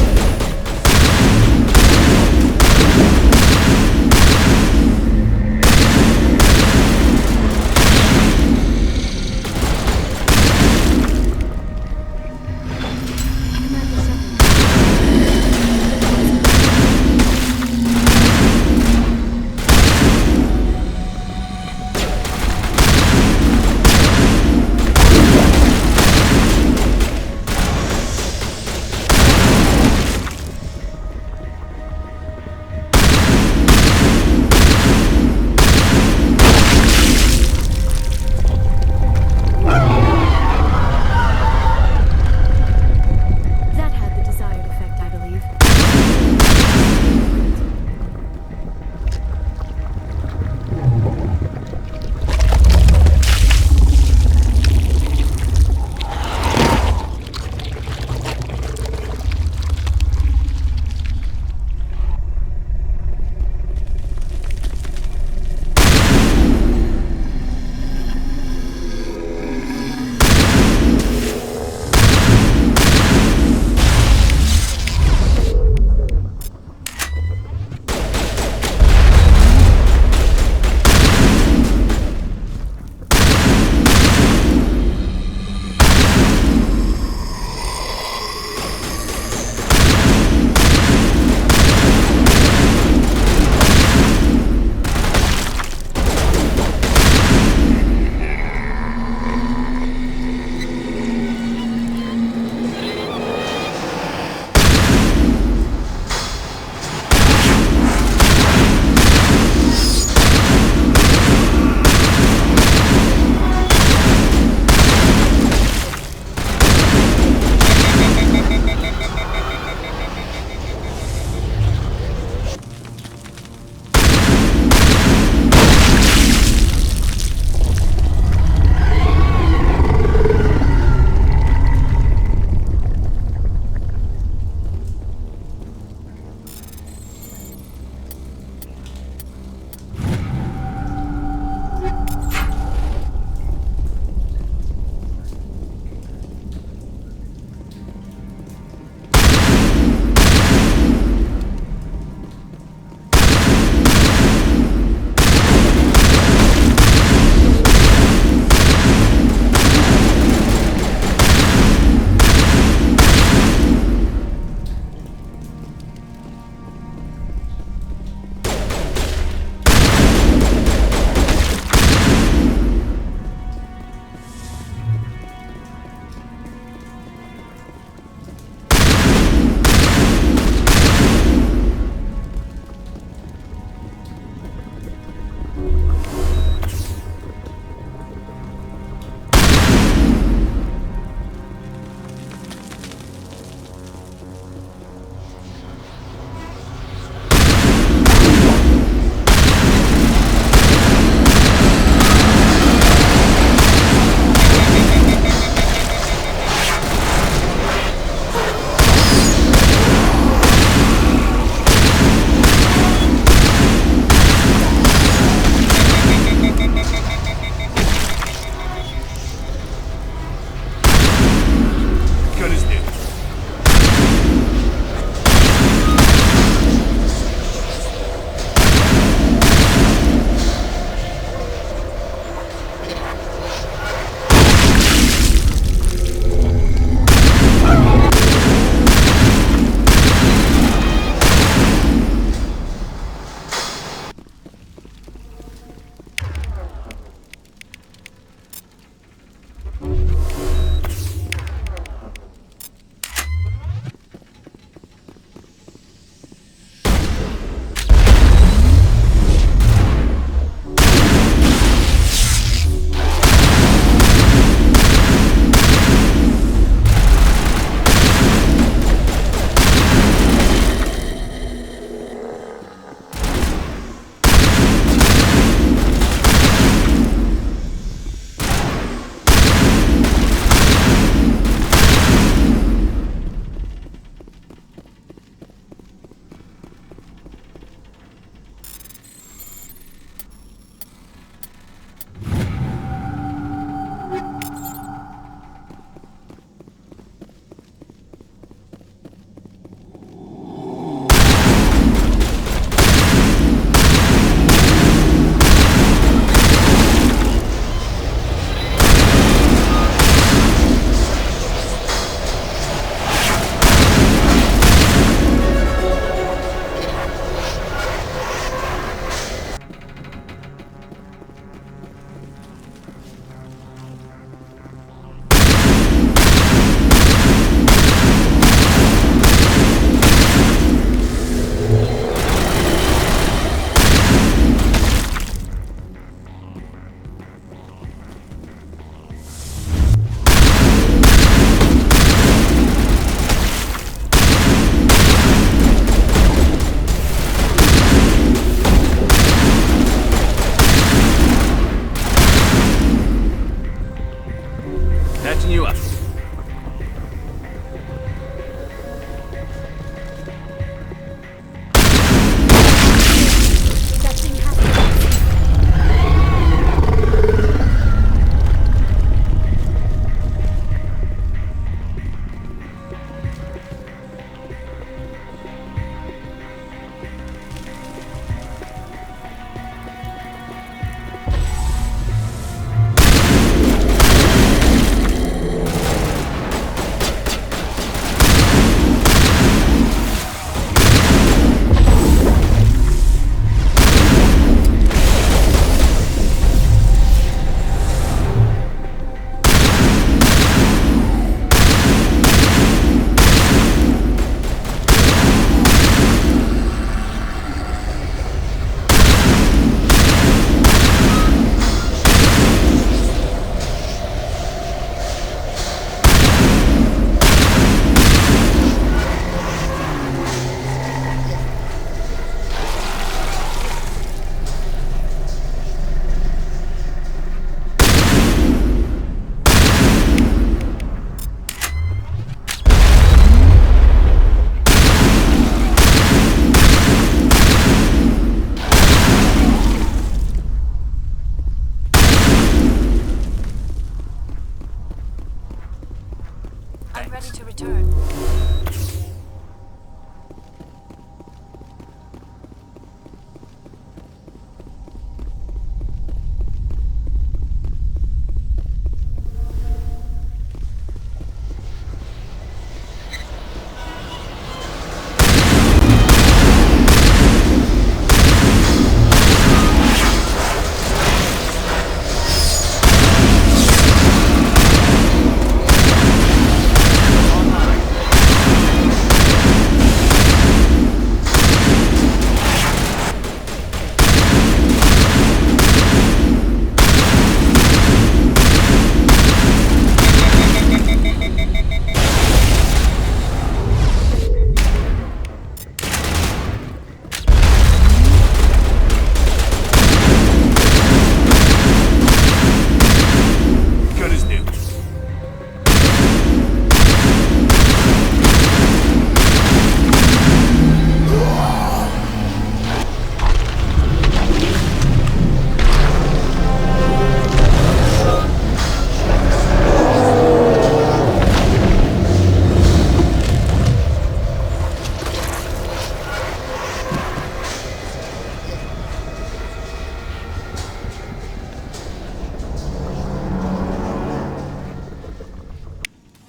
return.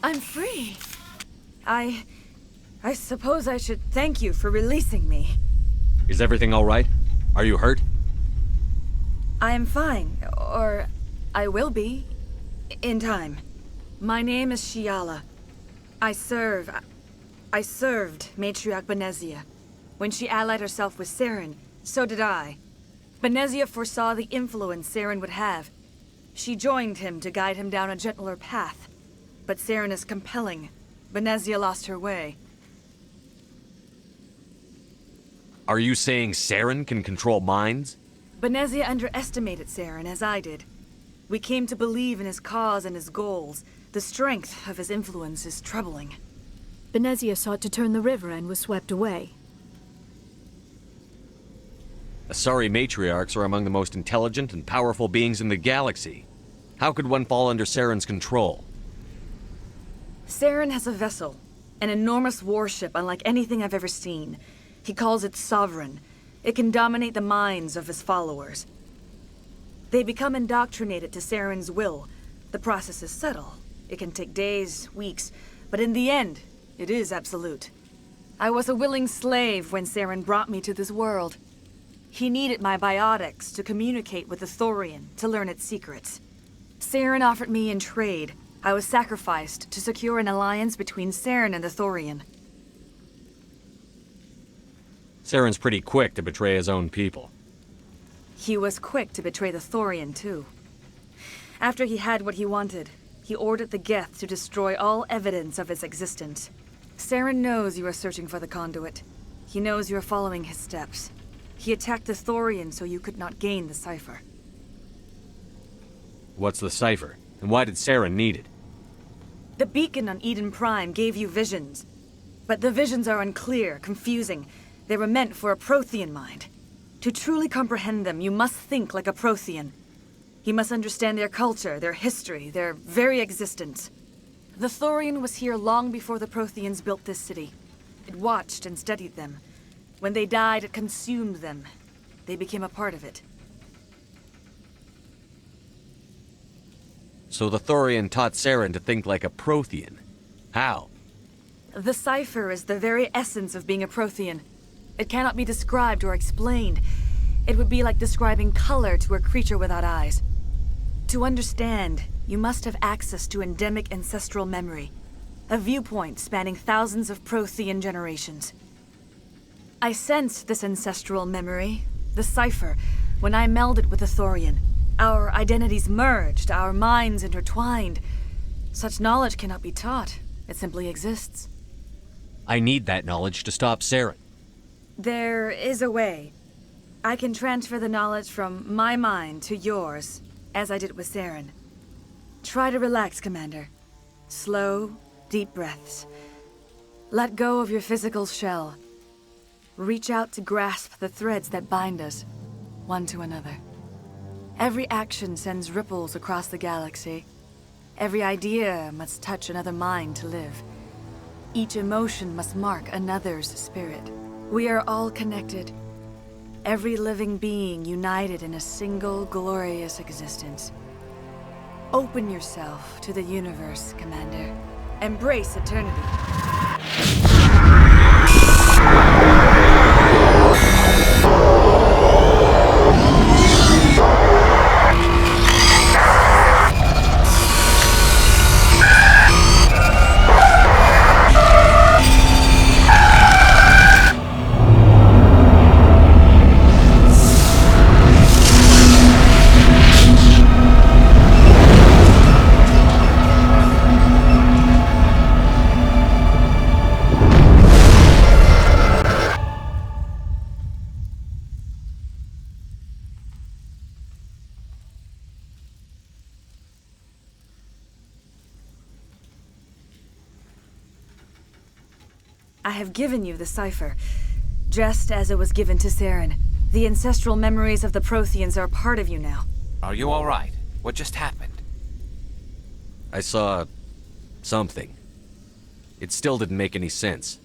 I'm free. I suppose I should thank you for releasing me. Is everything all right? Are you hurt? I am fine, or I will be, in time. My name is Shiala. I served Matriarch Benezia. When she allied herself with Saren, so did I. Benezia foresaw the influence Saren would have. She joined him to guide him down a gentler path. But Saren is compelling. Benezia lost her way. Are you saying Saren can control minds? Benezia underestimated Saren, as I did. We came to believe in his cause and his goals. The strength of his influence is troubling. Benezia sought to turn the river and was swept away. Asari matriarchs are among the most intelligent and powerful beings in the galaxy. How could one fall under Saren's control? Saren has a vessel, an enormous warship unlike anything I've ever seen. He calls it Sovereign. It can dominate the minds of his followers. They become indoctrinated to Saren's will. The process is subtle. It can take days, weeks, but in the end, it is absolute. I was a willing slave when Saren brought me to this world. He needed my biotics to communicate with the Thorian, to learn its secrets. Saren offered me in trade. I was sacrificed to secure an alliance between Saren and the Thorian. Saren's pretty quick to betray his own people. He was quick to betray the Thorian, too. After he had what he wanted, he ordered the Geth to destroy all evidence of its existence. Saren knows you are searching for the conduit. He knows you are following his steps. He attacked the Thorian so you could not gain the cipher. What's the cipher? And why did Saren need it? The beacon on Eden Prime gave you visions. But the visions are unclear, confusing. They were meant for a Prothean mind. To truly comprehend them, you must think like a Prothean. You must understand their culture, their history, their very existence. The Thorian was here long before the Protheans built this city. It watched and studied them. When they died, it consumed them. They became a part of it. So the Thorian taught Saren to think like a Prothean. How? The cipher is the very essence of being a Prothean. It cannot be described or explained. It would be like describing color to a creature without eyes. To understand, you must have access to endemic ancestral memory, a viewpoint spanning thousands of Prothean generations. I sensed this ancestral memory, the cipher, when I melded with the Thorian. Our identities merged, our minds intertwined. Such knowledge cannot be taught. It simply exists. I need that knowledge to stop Saren. There is a way. I can transfer the knowledge from my mind to yours, as I did with Saren. Try to relax, Commander. Slow, deep breaths. Let go of your physical shell. Reach out to grasp the threads that bind us, one to another. Every action sends ripples across the galaxy. Every idea must touch another mind to live. Each emotion must mark another's spirit. We are all connected. Every living being united in a single glorious existence. Open yourself to the universe, Commander. Embrace eternity. I have given you the cipher, just as it was given to Saren. The ancestral memories of the Protheans are part of you now. Are you all right? What just happened? I saw something. It still didn't make any sense.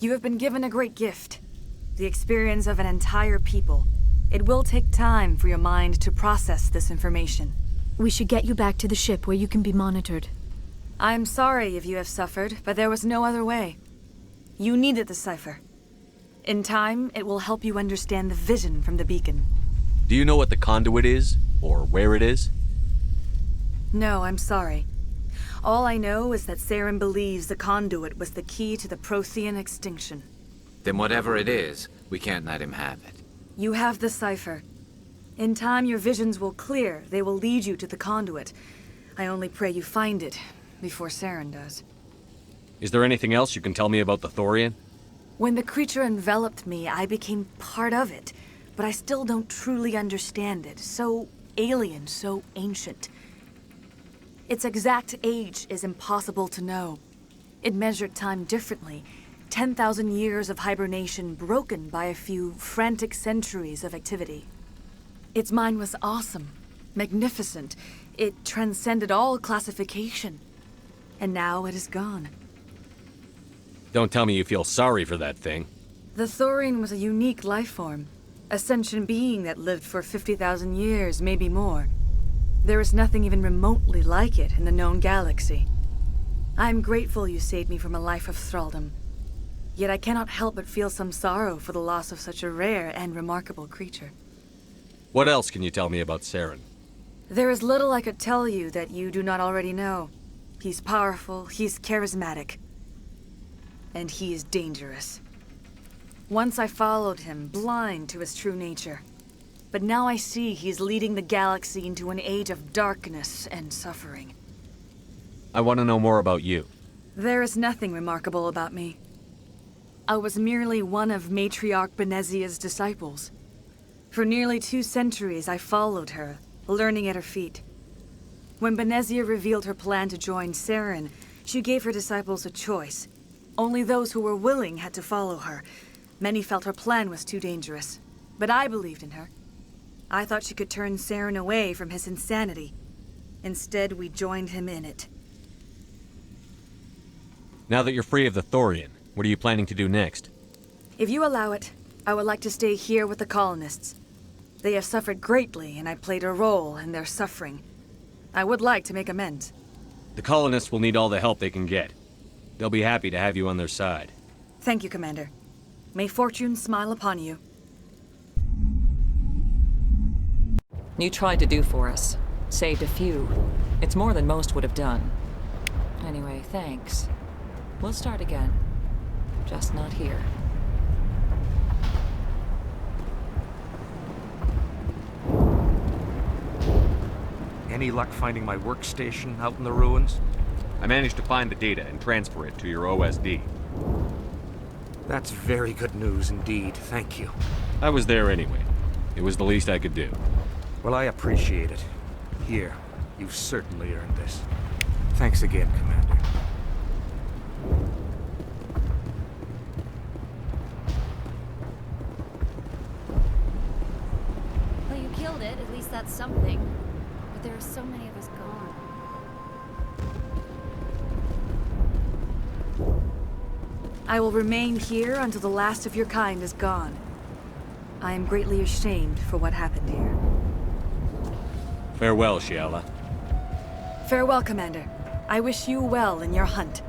You have been given a great gift. The experience of an entire people. It will take time for your mind to process this information. We should get you back to the ship where you can be monitored. I'm sorry if you have suffered, but there was no other way. You needed the cipher. In time, it will help you understand the vision from the beacon. Do you know what the conduit is? Or where it is? No, I'm sorry. All I know is that Saren believes the conduit was the key to the Prothean extinction. Then whatever it is, we can't let him have it. You have the cipher. In time, your visions will clear. They will lead you to the conduit. I only pray you find it before Saren does. Is there anything else you can tell me about the Thorian? When the creature enveloped me, I became part of it, but I still don't truly understand it. So alien, so ancient. Its exact age is impossible to know. It measured time differently. 10,000 years of hibernation broken by a few frantic centuries of activity. Its mind was awesome, magnificent. It transcended all classification. And now it is gone. Don't tell me you feel sorry for that thing. The Thorian was a unique life form. A sentient being that lived for 50,000 years, maybe more. There is nothing even remotely like it in the known galaxy. I am grateful you saved me from a life of thraldom. Yet I cannot help but feel some sorrow for the loss of such a rare and remarkable creature. What else can you tell me about Saren? There is little I could tell you that you do not already know. He's powerful, he's charismatic. And he is dangerous. Once I followed him, blind to his true nature. But now I see he's leading the galaxy into an age of darkness and suffering. I want to know more about you. There is nothing remarkable about me. I was merely one of Matriarch Benezia's disciples. For nearly 2 centuries I followed her, learning at her feet. When Benezia revealed her plan to join Saren, she gave her disciples a choice. Only those who were willing had to follow her. Many felt her plan was too dangerous, but I believed in her. I thought she could turn Saren away from his insanity. Instead, we joined him in it. Now that you're free of the Thorian, what are you planning to do next? If you allow it, I would like to stay here with the colonists. They have suffered greatly, and I played a role in their suffering. I would like to make amends. The colonists will need all the help they can get. They'll be happy to have you on their side. Thank you, Commander. May fortune smile upon you. You tried to do for us. Saved a few. It's more than most would have done. Anyway, thanks. We'll start again. Just not here. Any luck finding my workstation out in the ruins? I managed to find the data and transfer it to your OSD. That's very good news indeed, thank you. I was there anyway. It was the least I could do. Well, I appreciate it. Here, you've certainly earned this. Thanks again, Commander. Well, you killed it. At least that's something. But there are so many of us gone. I will remain here until the last of your kind is gone. I am greatly ashamed for what happened here. Farewell, Shiala. Farewell, Commander. I wish you well in your hunt.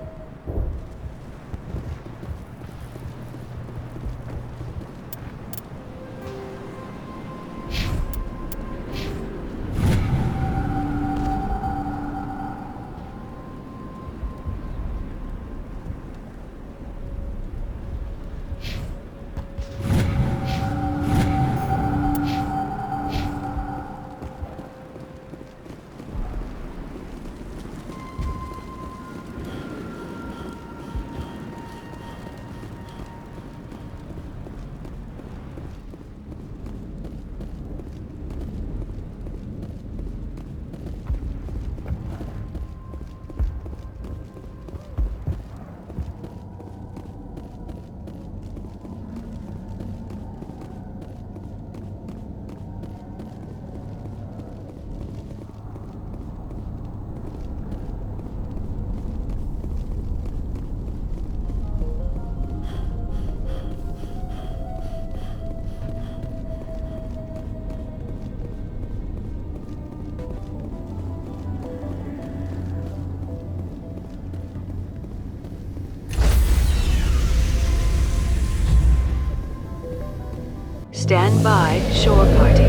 Stand by, shore party.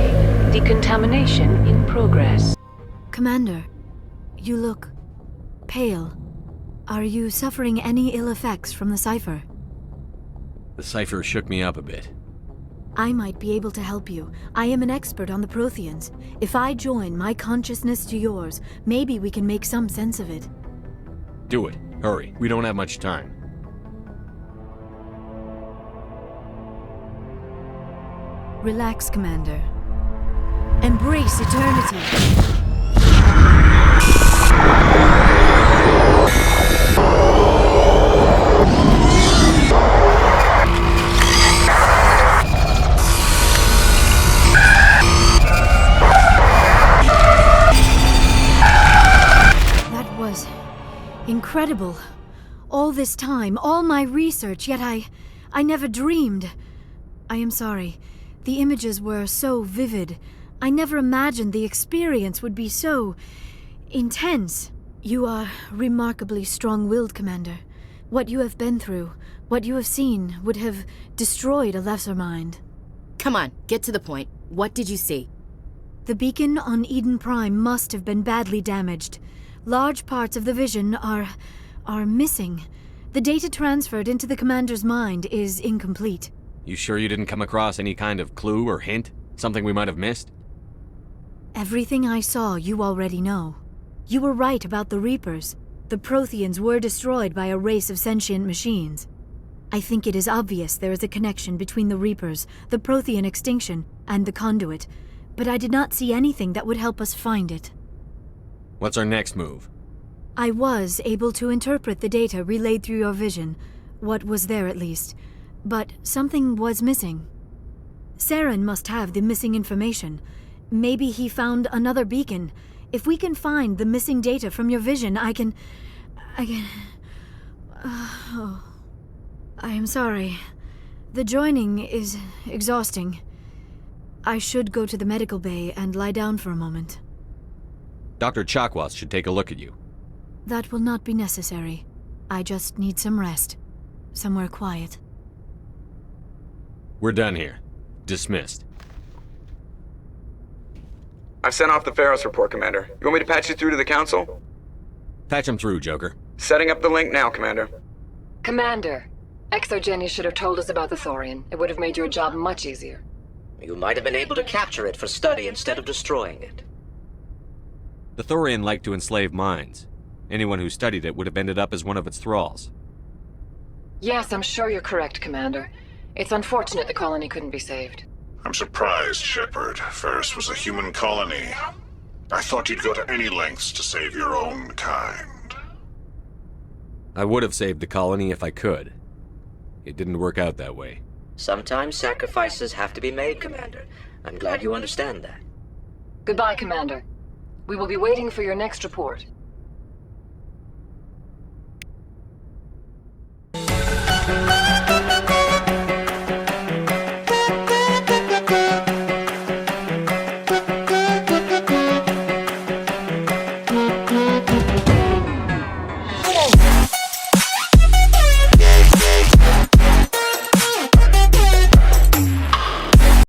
Decontamination in progress. Commander, you look pale. Are you suffering any ill effects from the cipher? The cipher shook me up a bit. I might be able to help you. I am an expert on the Protheans. If I join my consciousness to yours, maybe we can make some sense of it. Do it. Hurry. We don't have much time. Relax, Commander. Embrace eternity. That was incredible. All this time, all my research, yet I never dreamed. I am sorry. The images were so vivid. I never imagined the experience would be so intense. You are remarkably strong-willed, Commander. What you have been through, what you have seen, would have destroyed a lesser mind. Come on, get to the point. What did you see? The beacon on Eden Prime must have been badly damaged. Large parts of the vision are missing. The data transferred into the Commander's mind is incomplete. You sure you didn't come across any kind of clue or hint? Something we might have missed? Everything I saw you already know. You were right about the Reapers. The Protheans were destroyed by a race of sentient machines. I think it is obvious there is a connection between the Reapers, the Prothean extinction, and the Conduit, but I did not see anything that would help us find it. What's our next move? I was able to interpret the data relayed through your vision, what was there at least. But something was missing. Saren must have the missing information. Maybe he found another beacon. If we can find the missing data from your vision, I can... Oh. I am sorry. The joining is exhausting. I should go to the medical bay and lie down for a moment. Dr. Chakwas should take a look at you. That will not be necessary. I just need some rest. Somewhere quiet. We're done here. Dismissed. I've sent off the Pharos report, Commander. You want me to patch you through to the Council? Patch him through, Joker. Setting up the link now, Commander. Commander, Exogeny should have told us about the Thorian. It would have made your job much easier. You might have been able to capture it for study instead of destroying it. The Thorian liked to enslave minds. Anyone who studied it would have ended up as one of its thralls. Yes, I'm sure you're correct, Commander. It's unfortunate the colony couldn't be saved. I'm surprised, Shepard. Ferris was a human colony. I thought you'd go to any lengths to save your own kind. I would have saved the colony if I could. It didn't work out that way. Sometimes sacrifices have to be made, Commander. I'm glad you understand that. Goodbye, Commander. We will be waiting for your next report.